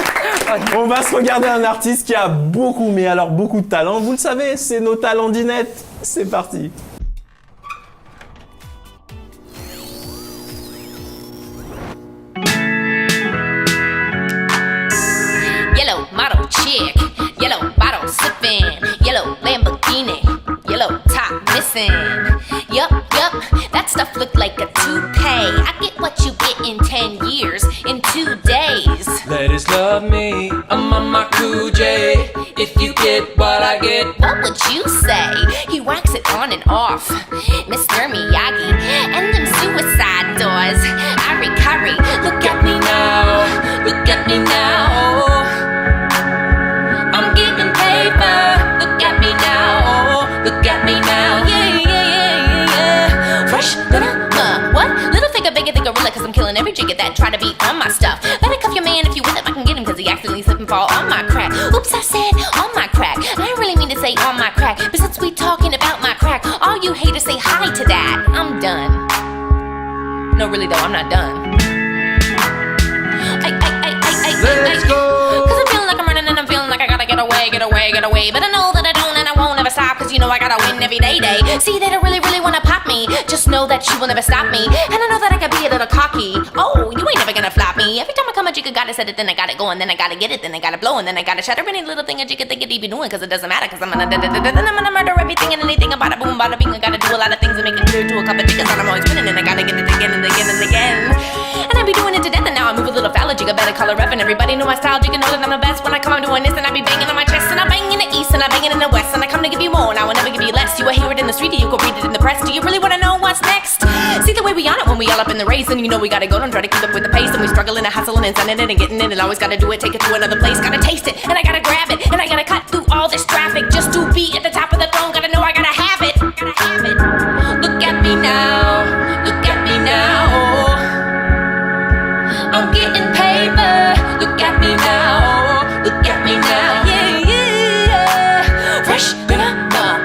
Speaker 2: On va se regarder un artiste qui a beaucoup, mais alors beaucoup de talent. Vous le savez, c'est nos talendinettes. C'est parti.
Speaker 9: Yellow model chick, yellow bottle sipping, yellow Lamborghini, yellow top missing. Yup, that stuff look like a toupee. I get what you get in 10 years, in 2 days.
Speaker 10: Ladies love me, I'm on my cool J. If you get what I get,
Speaker 9: what would you say? He whacks it on and off, Mr. Miyagi, and them suicide doors. Ari Curry, look at me now, look at me now. I'm getting paper, look at me now, look at me now, yeah. Fresh, what? Little figure, bigger than gorilla, cause I'm killing every jigger that try to be on my stuff. Better cuff your man if you with him, I can get him, cause he accidentally slip and fall on my crack. Oops, I said on my crack, I didn't really mean to say on my crack, but since we talking about my crack, all you haters say hi to that. I'm done. No, really though, I'm not done.
Speaker 10: let's go.
Speaker 9: Cause I'm feeling like I'm running and I'm feeling like I gotta get away. But I know that I don't and I won't ever stop, cause you know I gotta win every day. See, they don't really wanna pop me, just know that you will never stop me. And I know that I can be a little cocky. Oh, you ain't never gonna flop me. Every time I come a jigga gotta set it, then I gotta go, and then I gotta get it, then I gotta blow, and then I gotta shatter any little thing a jigga think it be doing, cause it doesn't matter, cause I'm gonna murder everything and anything about a boom, bada bing. I gotta do a lot of things and make it clear to a couple jiggas that I'm always winning, and I gotta get it again and again and again. And I be doing it to death, and now I move a little foul jigga, better call a rep, and everybody know my style, jigga know that I'm the best. When I come I'm doing this, and I be banging on my chest, and I bang in the east, and I bang it in the west, and I come to give you more, and I will never give you less. You will hear it in the street, or you go read it in the press. Do you really wanna know what's next? See the way we on it when we all up in the race, and you know we gotta go, don't try to keep up with the pace, and we struggling and hustling and sending it and getting it, and always gotta do it, take it to another place, gotta taste it, and I gotta grab it, and I gotta cut through all this traffic just to be at the top of the throne. Gotta know I gotta have it. Look at me now, look at me now. I'm getting paper. Look at me now, look at me now. Yeah. Fresh,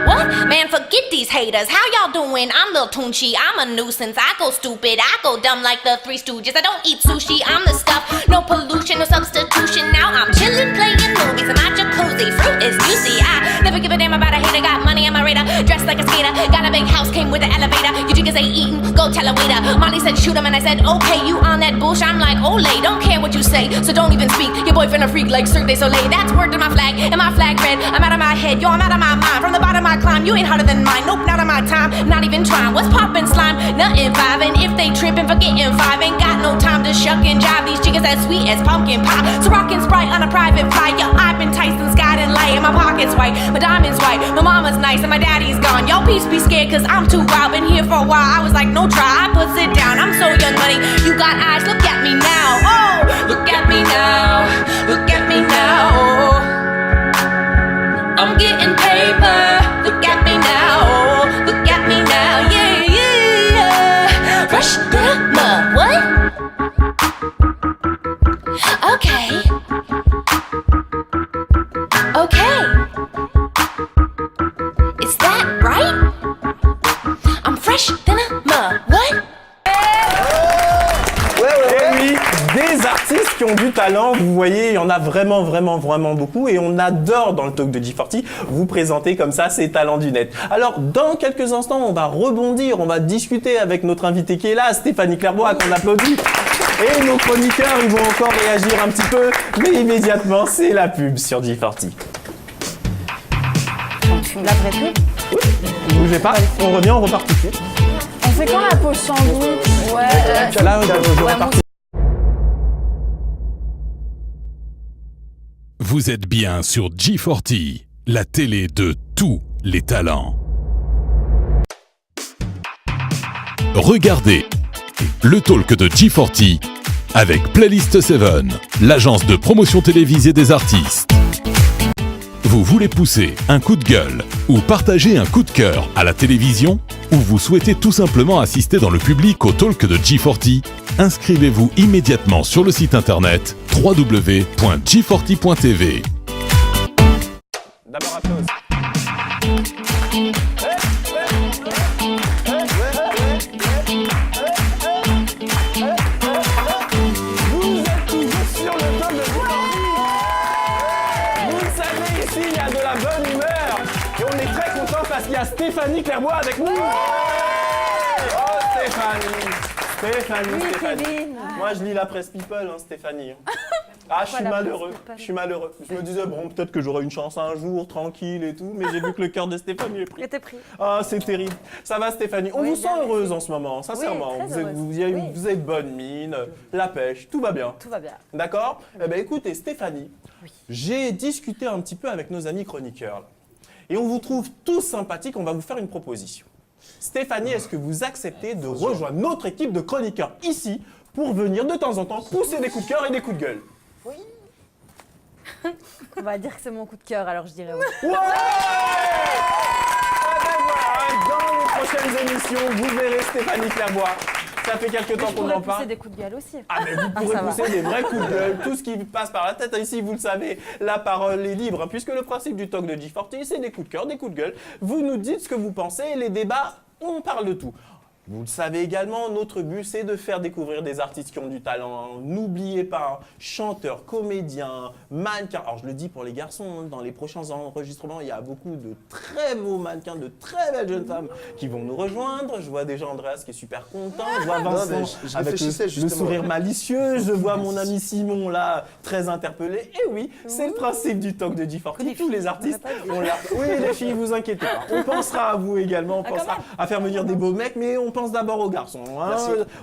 Speaker 9: what? Man, forget these haters. How y'all doing? I'm Lil Tunchi. I'm a nuisance. I go stupid. I go dumb like the Three Stooges. I don't eat sushi. I'm the stuff. No pollution, no substitution. Now I'm chillin', playing movies in my jacuzzi. Fruit is juicy. I never give a damn about a hater. Got money on my radar. Dressed like a skater. Got a big house, came with an elevator. You jiggas ain't eatin', go tell a waiter. Molly said shoot him, and I said okay. You on that bullshit? I'm like Olay. Don't care what you say, so don't even speak. Your boyfriend a freak like Cirque du Soleil. That's word to my flag, and my flag red. I'm out of my head, yo, I'm out of my mind. From the bottom I climb, you ain't harder than mine. Nope, not on my time, not even trying. What's poppin' slime? Nothing vibing. If they trippin', forgetting five. Ain't got no time to shuck and jive. These jiggas as sweet as pumpkin pie. So rockin' Sprite on a private flight. Yo, I've been Tyson, Scott and light. And my pocket's white, my diamond's white. My mama's nice and my daddy's gone. Yo, peace be scared cause I'm too wild. Been here for a while, I was like, no try. I put it down, I'm so young money. You got eyes, look at me now. Oh, look at me now, look at me now. I'm getting paper. Look at me now, look at me now, yeah.
Speaker 2: qui ont du talent. Vous voyez, il y en a vraiment beaucoup et on adore dans le talk de G40 vous présenter comme ça ces talents du net. Alors, dans quelques instants, on va rebondir, on va discuter avec notre invité qui est là, Stéphanie Clairbois, qu'on applaudit. Et nos chroniqueurs, ils vont encore réagir un petit peu, mais immédiatement, c'est la pub sur G40.
Speaker 5: La vraie pub?
Speaker 2: Ne bougez pas, on revient, on repart tout de suite.
Speaker 7: On fait quand la pause sans goût? Ouais.
Speaker 2: Là, je repars.
Speaker 1: Vous êtes bien sur G40, la télé de tous les talents. Regardez le talk de G40 avec Playlist 7, l'agence de promotion télévisée des artistes. Vous voulez pousser un coup de gueule ou partager un coup de cœur à la télévision ou vous souhaitez tout simplement assister dans le public au talk de G40? Inscrivez-vous immédiatement sur le site internet www.g40.tv.
Speaker 2: D'abord applause. Vous êtes toujours sur le talk de G40. Vous le savez, ici, il y a de la bonne humeur. Et on est très content parce qu'il y a Stéphanie Clairbois avec nous. Oh, Stéphanie. Moi, je lis la presse People, hein, Stéphanie. Ah, je suis malheureux. Je me disais, bon, peut-être que j'aurai une chance un jour, tranquille et tout, mais j'ai vu que le cœur de Stéphanie est pris.
Speaker 5: Était pris.
Speaker 2: Ah, c'est terrible. Ça va, Stéphanie? On vous sent heureuse en ce moment, sincèrement.
Speaker 5: Oui,
Speaker 2: vous avez bonne mine, la pêche, tout va bien.
Speaker 5: Tout va bien.
Speaker 2: D'accord? Eh bien, écoutez, Stéphanie, j'ai discuté un petit peu avec nos amis chroniqueurs. Là, et on vous trouve tous sympathiques, on va vous faire une proposition. Stéphanie, est-ce que vous acceptez de rejoindre notre équipe de chroniqueurs ici pour venir de temps en temps pousser des coups de cœur et des coups de gueule?
Speaker 5: Oui. On va dire que c'est mon coup de cœur, alors je dirais oui.
Speaker 2: Ouais! Dans les prochaines émissions, vous verrez Stéphanie Clairbois. Ça fait quelques temps qu'on en parle.
Speaker 5: Pousser des coups de gueule aussi.
Speaker 2: Ah, mais vous pourrez pousser des vrais coups de gueule, tout ce qui passe par la tête. Ici, vous le savez, la parole est libre, puisque le principe du talk de G40, c'est des coups de cœur, des coups de gueule. Vous nous dites ce que vous pensez et les débats, on parle de tout. Vous le savez également, notre but, c'est de faire découvrir des artistes qui ont du talent. N'oubliez pas, chanteurs, comédiens, mannequins. Alors, je le dis pour les garçons, dans les prochains enregistrements, il y a beaucoup de très beaux mannequins, de très belles jeunes femmes qui vont nous rejoindre. Je vois déjà Andreas qui est super content. Je vois Vincent avec le sourire malicieux. Je vois mon ami Simon, là, très interpellé. Et oui, c'est le principe du talk de G40. Tous les artistes ont l'air... Oui, les filles, vous inquiétez pas. On pensera à vous également. On pensera à faire venir des beaux mecs, mais on pense d'abord aux garçons. Hein.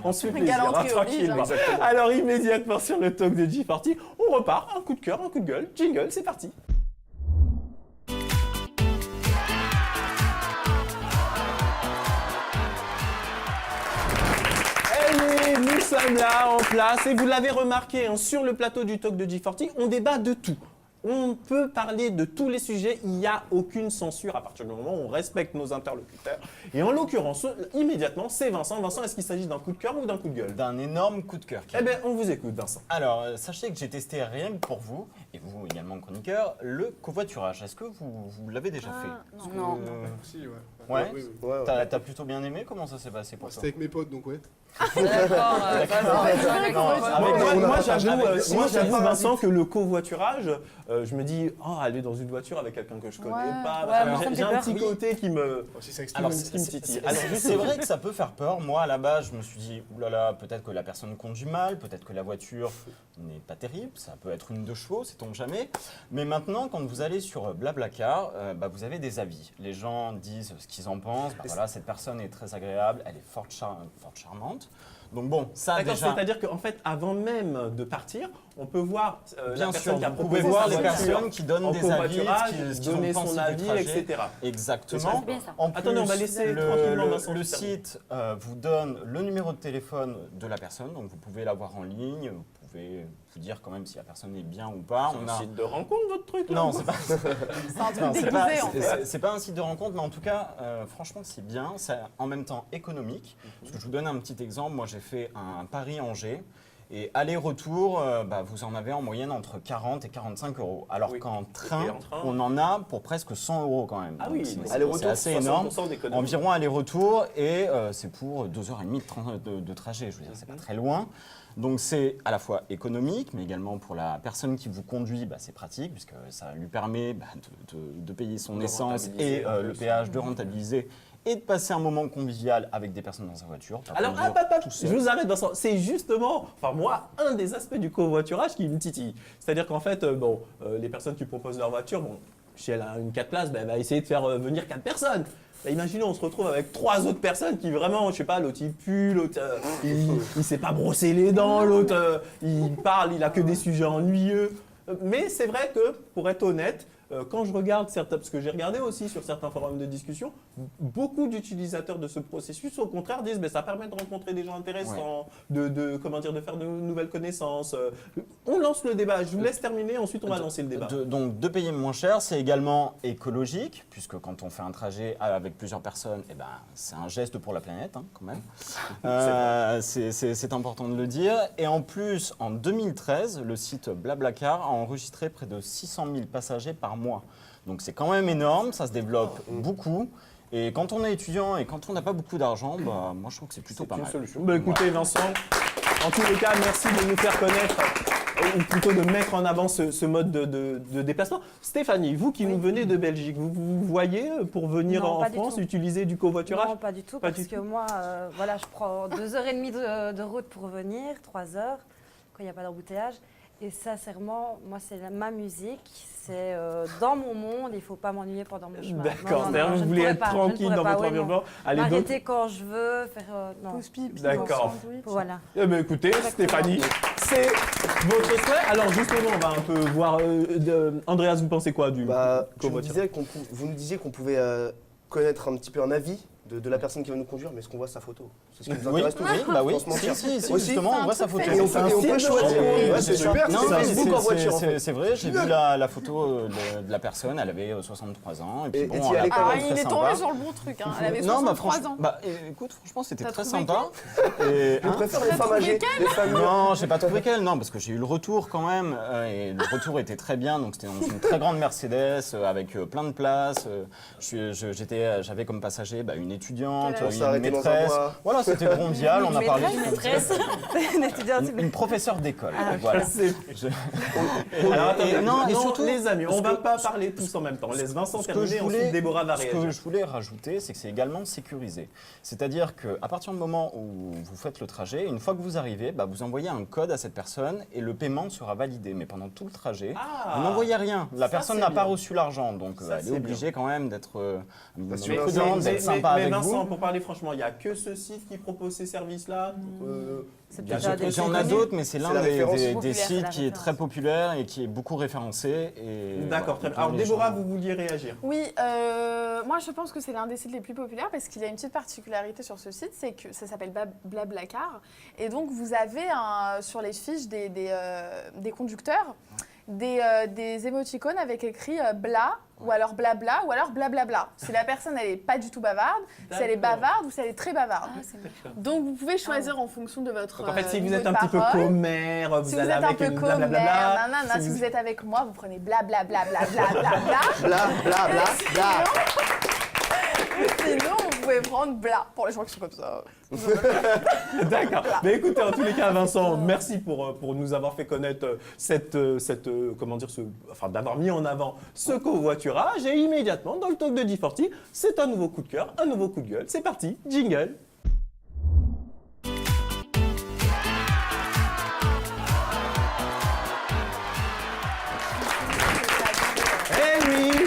Speaker 2: On se fait plaisir, tranquillement. Alors immédiatement sur le talk de G40, on repart. Un coup de cœur, un coup de gueule. Jingle, c'est parti. Et nous sommes là en place et vous l'avez remarqué, hein, sur le plateau du talk de G40, on débat de tout. On peut parler de tous les sujets, il n'y a aucune censure à partir du moment où on respecte nos interlocuteurs. Et en l'occurrence, immédiatement, c'est Vincent. Vincent, est-ce qu'il s'agit d'un coup de cœur ou d'un coup de gueule?
Speaker 6: D'un énorme coup de cœur.
Speaker 2: Eh bien, on vous écoute, Vincent.
Speaker 6: Alors, sachez que j'ai testé rien que pour vous, et vous également chroniqueur, le covoiturage. Est-ce que vous l'avez déjà fait?
Speaker 8: Non.
Speaker 4: Si, ouais.
Speaker 6: Ouais,
Speaker 4: Oui.
Speaker 6: T'as plutôt bien aimé? Comment ça s'est passé pour toi?
Speaker 4: C'était avec mes potes, donc ouais.
Speaker 2: Moi, j'avoue, Vincent, que le covoiturage, je me dis, aller dans une voiture avec quelqu'un que je connais pas. J'ai un petit côté qui me titille.
Speaker 6: Alors, c'est vrai que ça peut faire peur. Moi, à la base, je me suis dit, oulala, peut-être que la personne conduit mal, peut-être que la voiture n'est pas terrible, ça peut être une 2 chevaux, sait-on jamais. Mais maintenant, quand vous allez sur Blablacar, vous avez des avis. Les gens disent ce qu'ils en pensent. Voilà, cette personne est très agréable, elle est fort charmante. Donc bon, ça déjà...
Speaker 2: C'est-à-dire qu'en fait, avant même de partir, on peut voir
Speaker 6: bien
Speaker 2: la
Speaker 6: sûr,
Speaker 2: personne qui a
Speaker 6: vous
Speaker 2: proposé
Speaker 6: pouvez voir
Speaker 2: sa
Speaker 6: les
Speaker 2: voiture
Speaker 6: personnes qui donnent des avis,
Speaker 2: donner son avis, etc.
Speaker 6: Exactement.
Speaker 2: En plus, attendez, on va laisser tranquillement Vincent.
Speaker 6: Le site vous donne le numéro de téléphone de la personne, donc vous pouvez la voir en ligne, vous pouvez vous dire quand même si la personne est bien ou pas.
Speaker 2: C'est un site de rencontre, votre truc là?
Speaker 6: Non, c'est pas...
Speaker 7: C'est
Speaker 6: pas un site de rencontre, mais en tout cas, franchement, c'est bien. C'est en même temps économique. Parce que je vous donne un petit exemple. Moi, j'ai fait un Paris-Angers. Et aller-retour, vous en avez en moyenne entre 40 et 45 €. Alors qu'en train, on en a pour presque 100 € quand même.
Speaker 2: Ah oui,
Speaker 6: c'est assez énorme. Environ aller-retour et c'est pour 2h30 de trajet. Je veux dire, c'est pas très loin. Donc c'est à la fois économique, mais également pour la personne qui vous conduit, c'est pratique puisque ça lui permet de payer son essence et le péage, de rentabiliser et de passer un moment convivial avec des personnes dans sa voiture.
Speaker 2: Alors, je vous arrête Vincent, c'est justement, moi, un des aspects du covoiturage qui me titille. C'est-à-dire qu'en fait, les personnes qui proposent leur voiture, si elle a une 4 places, elle va essayer de faire venir 4 personnes. Imaginez, on se retrouve avec 3 autres personnes qui vraiment, je sais pas, l'autre il pue, l'autre il sait pas brosser les dents, l'autre il parle, il a que des sujets ennuyeux. Mais c'est vrai que, pour être honnête, quand je regarde certains, parce que j'ai regardé aussi sur certains forums de discussion, beaucoup d'utilisateurs de ce processus, au contraire, disent ça permet de rencontrer des gens intéressants, de faire de nouvelles connaissances. On lance le débat. Je vous laisse terminer, ensuite on va lancer le débat.
Speaker 6: Donc de payer moins cher, c'est également écologique, puisque quand on fait un trajet avec plusieurs personnes, c'est un geste pour la planète, quand même. C'est important de le dire. Et en plus, en 2013, le site Blablacar a enregistré près de 600 000 passagers par mois. Donc c'est quand même énorme, ça se développe beaucoup. Et quand on est étudiant et quand on n'a pas beaucoup d'argent, moi je trouve que c'est plutôt pas mal.
Speaker 2: C'est une solution. Écoutez Vincent, en tous les cas, merci de nous faire connaître, ou plutôt de mettre en avant ce mode de déplacement. Stéphanie, vous qui nous venez de Belgique, vous voyez pour venir en France utiliser du covoiturage?
Speaker 5: Non, pas du tout, parce que moi, je prends 2h30 de route pour venir, 3 heures, quand il n'y a pas d'embouteillage. Et sincèrement, moi, c'est ma musique, c'est dans mon monde, il ne faut pas m'ennuyer pendant mon chemin.
Speaker 2: D'accord, c'est-à-dire que vous voulez être tranquille dans votre environnement.
Speaker 5: M'arrêter quand je veux, faire...
Speaker 7: Pause pipi,
Speaker 2: d'accord.
Speaker 5: Voilà.
Speaker 2: Écoutez, Stéphanie, c'est votre souhait. Alors justement, on va un peu voir... Andreas, vous pensez quoi du covoiturage?
Speaker 3: Vous nous disiez qu'on pouvait connaître un petit peu un avis de la personne qui va nous conduire, mais est-ce qu'on voit sa photo? C'est ce qui nous intéresse tous.
Speaker 6: Oui, si, justement, on voit sa photo.
Speaker 3: Et on peut choisir.
Speaker 4: C'est super,
Speaker 6: c'est vrai, j'ai vu la photo de la personne, elle avait 63 ans. Et puis
Speaker 7: il est tombé sur le bon truc, elle avait 63 ans.
Speaker 6: Écoute, franchement, c'était très sympa.
Speaker 3: Je préfère les femmes âgées.
Speaker 6: Non, j'ai pas trouvé qu'elle, non, parce que j'ai eu le retour quand même, et le retour était très bien, donc c'était dans une très grande Mercedes, avec plein de places. J'avais comme passager une étudiante, une maîtresse. Voilà, c'était convivial, on a parlé
Speaker 5: d'une maîtresse.
Speaker 6: Une professeure d'école. Voilà.
Speaker 2: Et surtout, les amis, on ne va pas parler tous en même temps. Laisse Vincent terminer, ensuite Déborah va réagir.
Speaker 6: Ce que je voulais rajouter, c'est que c'est également sécurisé. C'est-à-dire qu'à partir du moment où vous faites le trajet, une fois que vous arrivez, vous envoyez un code à cette personne et le paiement sera validé. Mais pendant tout le trajet, vous n'envoyez rien. La personne n'a pas reçu l'argent, donc elle est obligée quand même d'être prudente, d'être sympa avec vous.
Speaker 2: Mais Vincent, pour parler franchement, il n'y a que ce site qui propose ces services-là.
Speaker 6: Il y en a d'autres, mais c'est l'un des sites qui est très populaire et qui est beaucoup référencé.
Speaker 2: D'accord, très bien. Alors Déborah, vous vouliez réagir?
Speaker 7: Oui, moi je pense que c'est l'un des sites les plus populaires parce qu'il y a une petite particularité sur ce site, c'est que ça s'appelle Blablacar. Et donc vous avez sur les fiches des conducteurs des émoticônes avec écrit bla, ou alors blabla, ou alors blablabla. Si la personne elle est pas du tout bavarde, si elle est bavarde ou si elle est très bavarde. Donc vous pouvez choisir en fonction de votre
Speaker 2: Donc en fait, si vous êtes un petit peu commère, vous allez avec une blablabla.
Speaker 7: Si vous êtes avec moi, vous prenez blablabla.
Speaker 3: Blablabla.
Speaker 7: Sinon, vous pouvez prendre bla pour les gens qui sont comme ça.
Speaker 2: D'accord. Mais écoutez, en tous les cas, Vincent, merci pour nous avoir fait connaître d'avoir mis en avant ce covoiturage. Et immédiatement, dans le talk de D40, c'est un nouveau coup de cœur, un nouveau coup de gueule. C'est parti, jingle.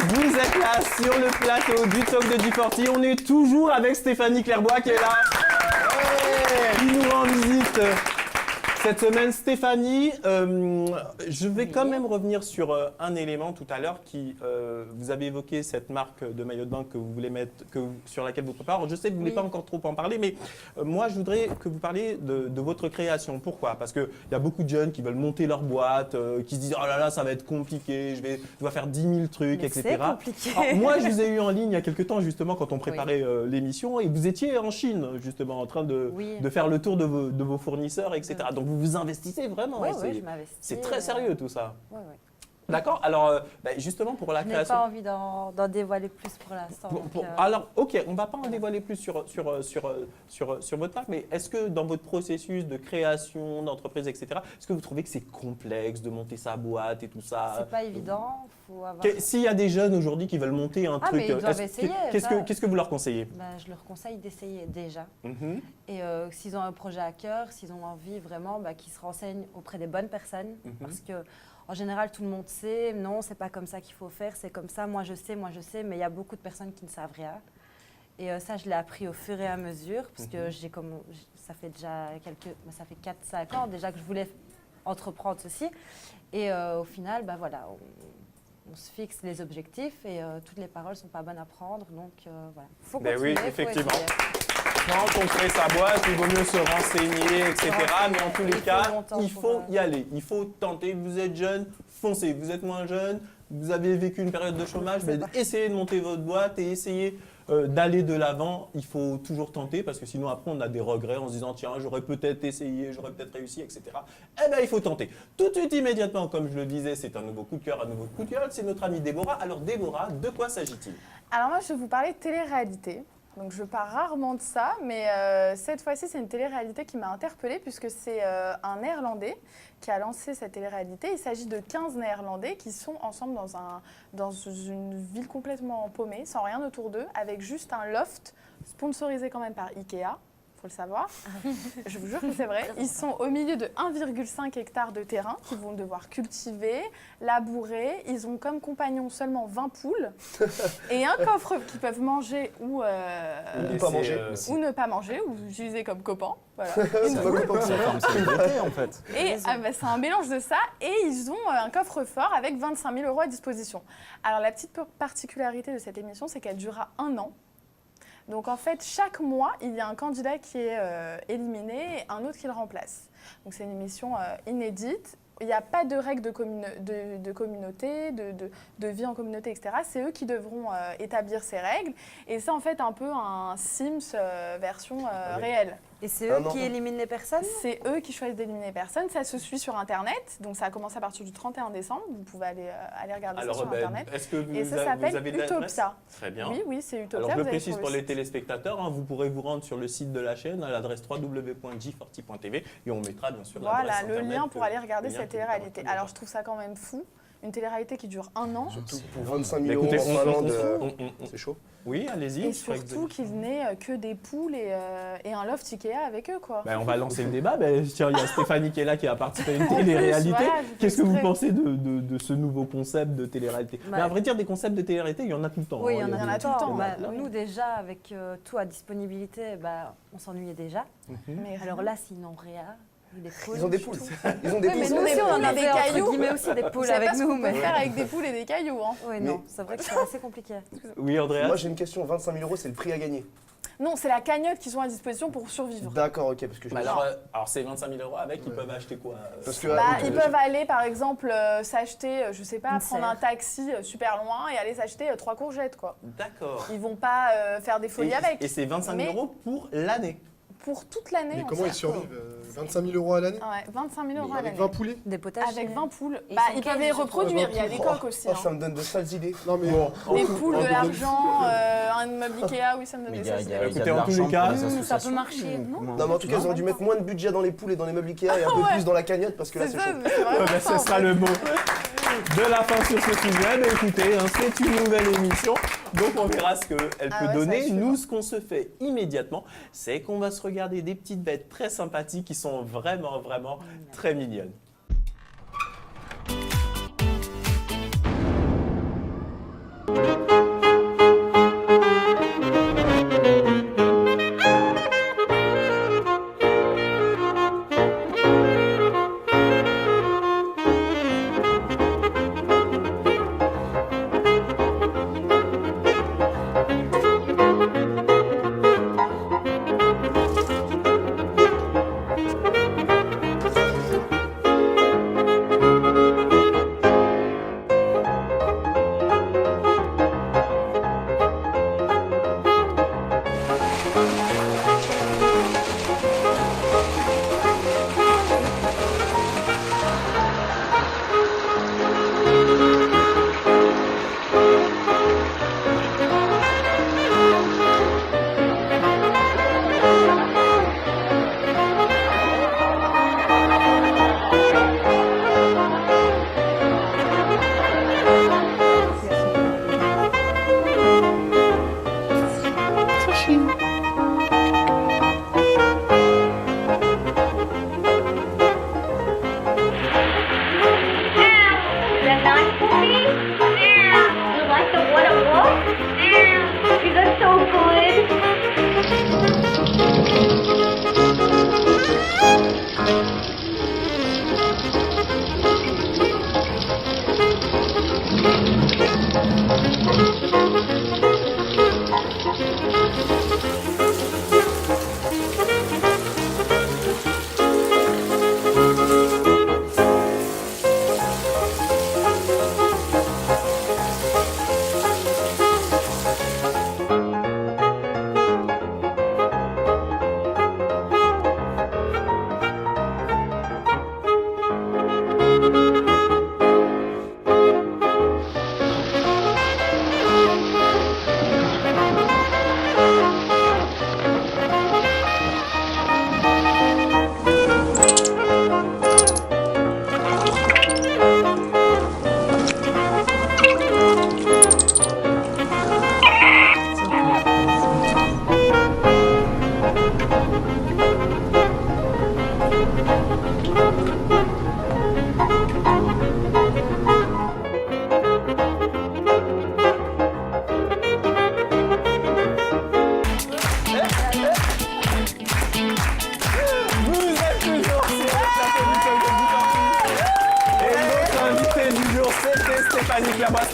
Speaker 2: Vous êtes là sur le plateau du talk de D40. On est toujours avec Stéphanie Clairbois qui est là, qui nous rend visite cette semaine. Stéphanie, je vais quand même revenir sur un élément tout à l'heure vous avez évoqué cette marque de maillot de bain que vous voulez sur laquelle vous préparez. Alors, je sais que vous ne voulez pas encore trop en parler, mais moi je voudrais que vous parliez de votre création. Pourquoi? Parce qu'il y a beaucoup de jeunes qui veulent monter leur boîte, qui se disent oh là là ça va être compliqué, je dois faire 10 000 trucs,
Speaker 5: mais
Speaker 2: etc.
Speaker 5: C'est compliqué.
Speaker 2: Alors, moi je vous ai eu en ligne il y a quelques temps justement quand on préparait l'émission et vous étiez en Chine justement en train de faire le tour de vos fournisseurs, etc. Donc vous vous investissez vraiment.
Speaker 5: Oui, je m'investis.
Speaker 2: C'est très sérieux tout ça.
Speaker 5: Oui.
Speaker 2: D'accord. Alors, justement pour la
Speaker 5: Je n'ai
Speaker 2: création.
Speaker 5: pas envie d'en dévoiler plus pour l'instant.
Speaker 2: Alors, ok, on ne va pas en dévoiler plus sur votre marque, mais est-ce que dans votre processus de création d'entreprise, etc., est-ce que vous trouvez que c'est complexe de monter sa boîte et tout ça?
Speaker 5: C'est pas évident. Faut avoir...
Speaker 2: S'il y a des jeunes aujourd'hui qui veulent monter un truc,
Speaker 5: mais ils doivent essayer.
Speaker 2: Qu'est-ce que vous leur conseillez?
Speaker 5: Je leur conseille d'essayer déjà. Et s'ils ont un projet à cœur, s'ils ont envie vraiment, qu'ils se renseignent auprès des bonnes personnes, parce que en général, tout le monde sait, non, c'est pas comme ça qu'il faut faire, c'est comme ça, moi je sais, mais il y a beaucoup de personnes qui ne savent rien. Et ça, je l'ai appris au fur et à mesure, parce que ça fait déjà ça fait 4-5 ans déjà que je voulais entreprendre ceci. Et au final, voilà, on se fixe les objectifs et toutes les paroles ne sont pas bonnes à prendre, donc voilà. Faut continuer,
Speaker 2: oui, effectivement. Quand on crée sa boîte, il vaut mieux se renseigner, etc. Mais en tous les cas, il faut y aller. Il faut tenter. Vous êtes jeune, foncez. Vous êtes moins jeune, vous avez vécu une période de chômage, essayez de monter votre boîte et essayez d'aller de l'avant. Il faut toujours tenter parce que sinon après on a des regrets en se disant tiens, j'aurais peut-être essayé, j'aurais peut-être réussi, etc. Il faut tenter. Tout de suite, immédiatement, comme je le disais, c'est un nouveau coup de cœur, c'est notre amie Déborah. Alors Déborah, de quoi s'agit-il?
Speaker 7: Alors moi, je vais vous parler de télé-réalité. Donc je parle rarement de ça, mais cette fois-ci, c'est une télé-réalité qui m'a interpellée puisque c'est un Néerlandais qui a lancé cette télé-réalité. Il s'agit de 15 Néerlandais qui sont ensemble dans une ville complètement paumée, sans rien autour d'eux, avec juste un loft sponsorisé quand même par Ikea. Faut le savoir. Je vous jure que c'est vrai. Ils sont au milieu de 1,5 hectare de terrain qu'ils vont devoir cultiver, labourer. Ils ont comme compagnons seulement 20 poules et un coffre qu'ils peuvent manger ou ne pas manger ou utiliser comme copain. Voilà.
Speaker 6: En fait.
Speaker 7: Et c'est un mélange de ça et ils ont un coffre-fort avec 25 000 € à disposition. Alors la petite particularité de cette émission, c'est qu'elle durera 1 an. Donc en fait, chaque mois, il y a un candidat qui est éliminé et un autre qui le remplace. Donc c'est une émission inédite. Il n'y a pas de règles de communauté, de vie en communauté, etc. C'est eux qui devront établir ces règles. Et c'est en fait un peu un Sims version réelle.
Speaker 5: Et c'est eux qui éliminent les personnes?
Speaker 7: C'est eux qui choisissent d'éliminer les personnes. Ça se suit sur Internet. Donc ça a commencé à partir du 31 décembre. Vous pouvez aller regarder ça sur Internet.
Speaker 2: Est-ce que
Speaker 7: et ça s'appelle Utopia.
Speaker 2: Très bien.
Speaker 7: Oui, c'est Utopia.
Speaker 2: Alors je le précise pour les téléspectateurs, vous pourrez vous rendre sur le site de la chaîne à l'adresse www.g40.tv et on mettra bien sûr
Speaker 7: l'adresse Internet. Le lien pour aller regarder cette télé-réalité. Alors je trouve ça quand même fou. Une télé-réalité qui dure 1 an.
Speaker 3: Surtout pour 25 000 €, c'est chaud.
Speaker 2: Oui, allez-y.
Speaker 7: Et surtout qu'il n'ait que des poules et un loft Ikea avec eux, quoi.
Speaker 2: On va lancer le débat. Tiens, il y a Stéphanie qui est là, qui a participé à une télé-réalité. Voilà, qu'est-ce que vous pensez de ce nouveau concept de télé-réalité? Mais à vrai dire, des concepts de télé-réalité, il y en a tout le temps.
Speaker 5: Oui, il y en a tout le temps. Nous, déjà, avec tout à disponibilité, on s'ennuyait déjà. Mais alors là, s'ils n'ont rien...
Speaker 3: Ils ont des poules. Ils ont des poules.
Speaker 5: Mais nous aussi, on en avait entre guillemets aussi des poules avec nous.
Speaker 7: On peut faire avec des poules et des cailloux.
Speaker 5: Oui, non, c'est vrai que c'est assez compliqué.
Speaker 2: Oui, Andrea.
Speaker 3: Moi, j'ai une question. 25 000 €, c'est le prix à gagner?
Speaker 7: Non, c'est la cagnotte qu'ils ont à disposition pour survivre.
Speaker 3: D'accord, ok. Parce que
Speaker 2: alors c'est 25 000 € avec, ils peuvent acheter quoi?
Speaker 3: Parce que,
Speaker 7: ils peuvent aller, par exemple, s'acheter, je sais pas, prendre un taxi super loin et aller s'acheter 3 courgettes, quoi.
Speaker 2: D'accord.
Speaker 7: Ils vont pas faire des folies avec.
Speaker 2: Et c'est 25 000 € pour l'année?
Speaker 7: Pour toute l'année.
Speaker 4: Mais comment ils survivent? 25 000 € à l'année?
Speaker 7: Ouais, 25 000 € à l'année.
Speaker 4: Avec 20 poulets?
Speaker 5: Des potages.
Speaker 7: Avec 20 poules. Ils peuvent les reproduire, il y a des coques aussi.
Speaker 3: Ça me donne de sales idées.
Speaker 4: Non, mais
Speaker 7: des poules, de l'argent, un meuble Ikea, oui, ça me donne des sales idées.
Speaker 2: Écoutez, en tous les cas,
Speaker 5: ça peut marcher.
Speaker 3: Non, mais en tout cas, ils auraient dû mettre moins de budget dans les poules et dans les meubles Ikea et un peu plus dans la cagnotte parce que là, c'est chaud.
Speaker 2: Ce sera le mot de la fin sur ce sujet. Mais écoutez, c'est une nouvelle émission. Donc on verra ce qu'elle peut donner. Nous, ce qu'on se fait immédiatement, c'est qu'on va se regarder des petites bêtes très sympathiques qui sont vraiment, vraiment très mignonnes.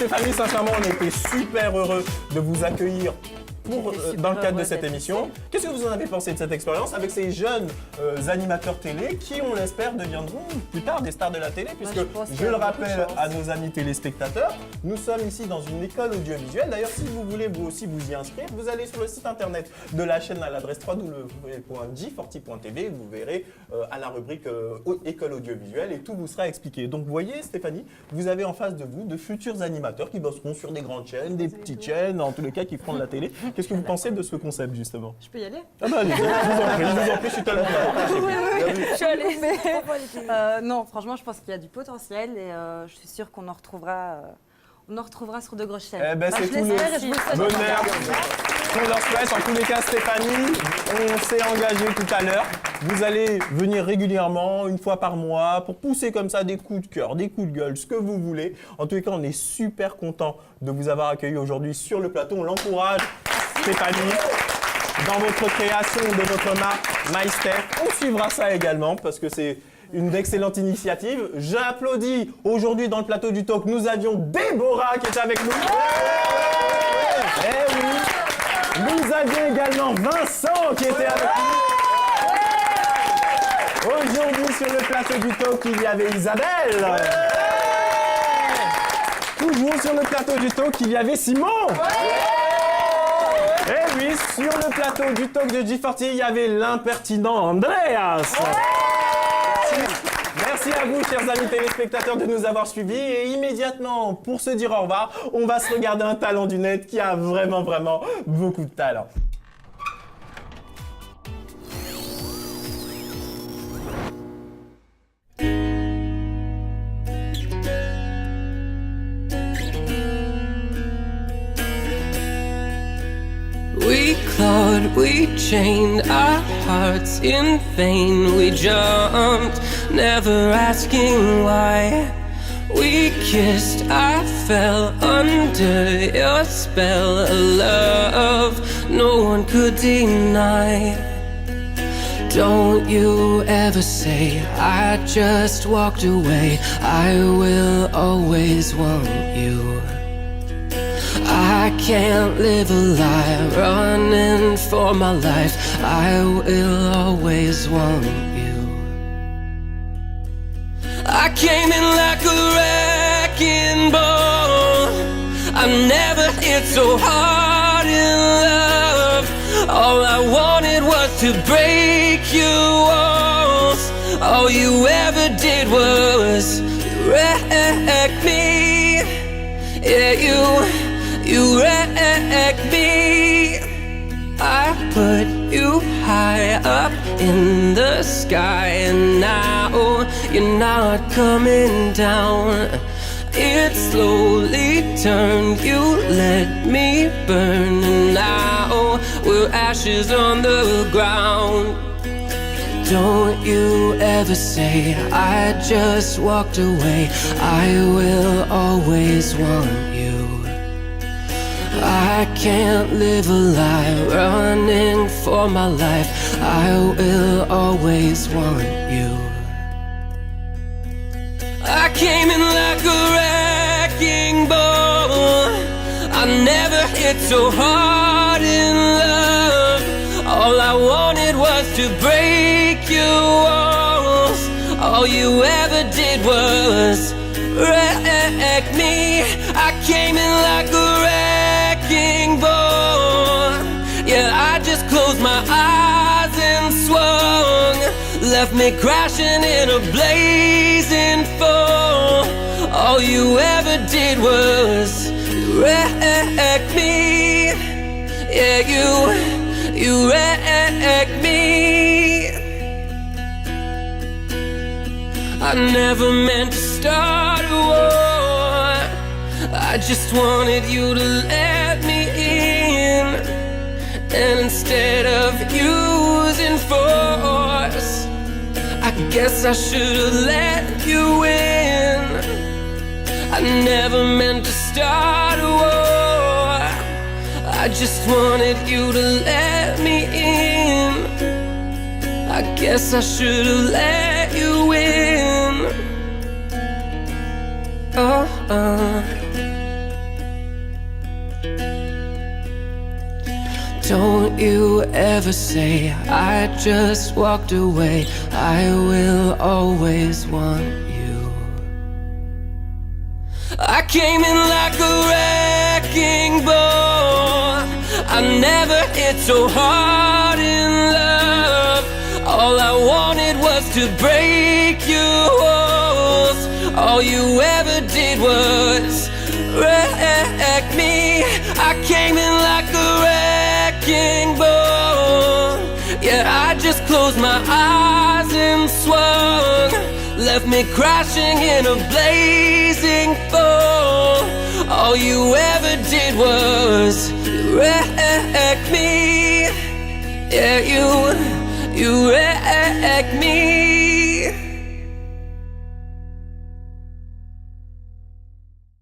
Speaker 2: Stéphanie, sincèrement, on était super heureux de vous accueillir dans le cadre de cette émission. Qu'est-ce que vous en avez pensé de cette expérience avec ces jeunes animateurs télé qui, on l'espère, deviendront plus tard des stars de la télé, puisque je le rappelle à nos amis téléspectateurs, nous sommes ici dans une école audiovisuelle. D'ailleurs, si vous voulez vous aussi vous y inscrire, vous allez sur le site internet de la chaîne à l'adresse www.g40.tv. Vous verrez à la rubrique école audiovisuelle et tout vous sera expliqué. Donc, vous voyez, Stéphanie, vous avez en face de vous de futurs animateurs qui bosseront sur des grandes chaînes, des petites chaînes, en tous les cas qui feront de la télé. Qu'est-ce que vous pensez de ce concept, justement?
Speaker 5: Je peux y aller?
Speaker 2: Ah bah allez, je vous en prie, je suis tellement d'accord.
Speaker 5: Je suis allée. Non, franchement, je pense qu'il y a du potentiel et je suis sûre qu'on en retrouvera sur de grosses chaînes.
Speaker 2: Eh ben, c'est tout le bonheur qu'on leur souhaite. En tous les cas, Stéphanie, on s'est engagé tout à l'heure. Vous allez venir régulièrement, une fois par mois, pour pousser comme ça des coups de cœur, des coups de gueule, ce que vous voulez. En tous les cas, on est super content de vous avoir accueilli aujourd'hui sur le plateau. On l'encourage, Stéphanie, dans votre création de votre marque MyStep. On suivra ça également parce que c'est une excellente initiative. J'applaudis aujourd'hui dans le plateau du talk. Nous avions Déborah qui était avec nous. Eh oui. Nous avions également Vincent qui était avec nous. Aujourd'hui sur le plateau du talk, il y avait Isabelle. Toujours sur le plateau du talk, il y avait Simon. Et oui, sur le plateau du talk de G40, il y avait l'impertinent Andreas. Merci à vous, chers amis téléspectateurs, de nous avoir suivis. Et immédiatement, pour se dire au revoir, on va se regarder un talent du net qui a vraiment beaucoup de talent.
Speaker 10: We clawed, we chained our hearts in vain. We jumped, never asking why. We kissed, I fell under your spell. A love no one could deny. Don't you ever say I just walked away. I will always want you. I can't live a lie, running for my life. I will always want you. I came in like a wrecking ball. I've never hit so hard in love. All I wanted was to break your walls. All you ever did was wreck me. Yeah, you wrecked me. I put you high up in the sky, and now you're not coming down. It slowly turned, you let me burn, and now we're ashes on the ground. Don't you ever say I just walked away. I will always want you. I can't live a lie, running for my life. I will always want you. I came in like a wrecking ball. I never hit so hard in love. All I wanted was to break your walls. All you ever did was wreck me. I came in like a wrecking ball. Yeah, I just closed my eyes and swung. Left me crashing in a blazing fall. All you ever did was wreck me. Yeah, you wrecked me. I never meant to start a war. I just wanted you to let me in. And instead of using force, I guess I should've let you in. I never meant to start a war. I just wanted you to let me in. I guess I should've let you in. Don't you ever say I just walked away. I will always want you. I came in like a wrecking ball. I never hit so hard in love. All I wanted was to break your walls. All you ever did was wreck me. I came in like a wrecking ball. Yeah, I just closed my eyes and swung. Left me crashing in a blazing fall. All you ever did was wreck me. Yeah, you wrecked me.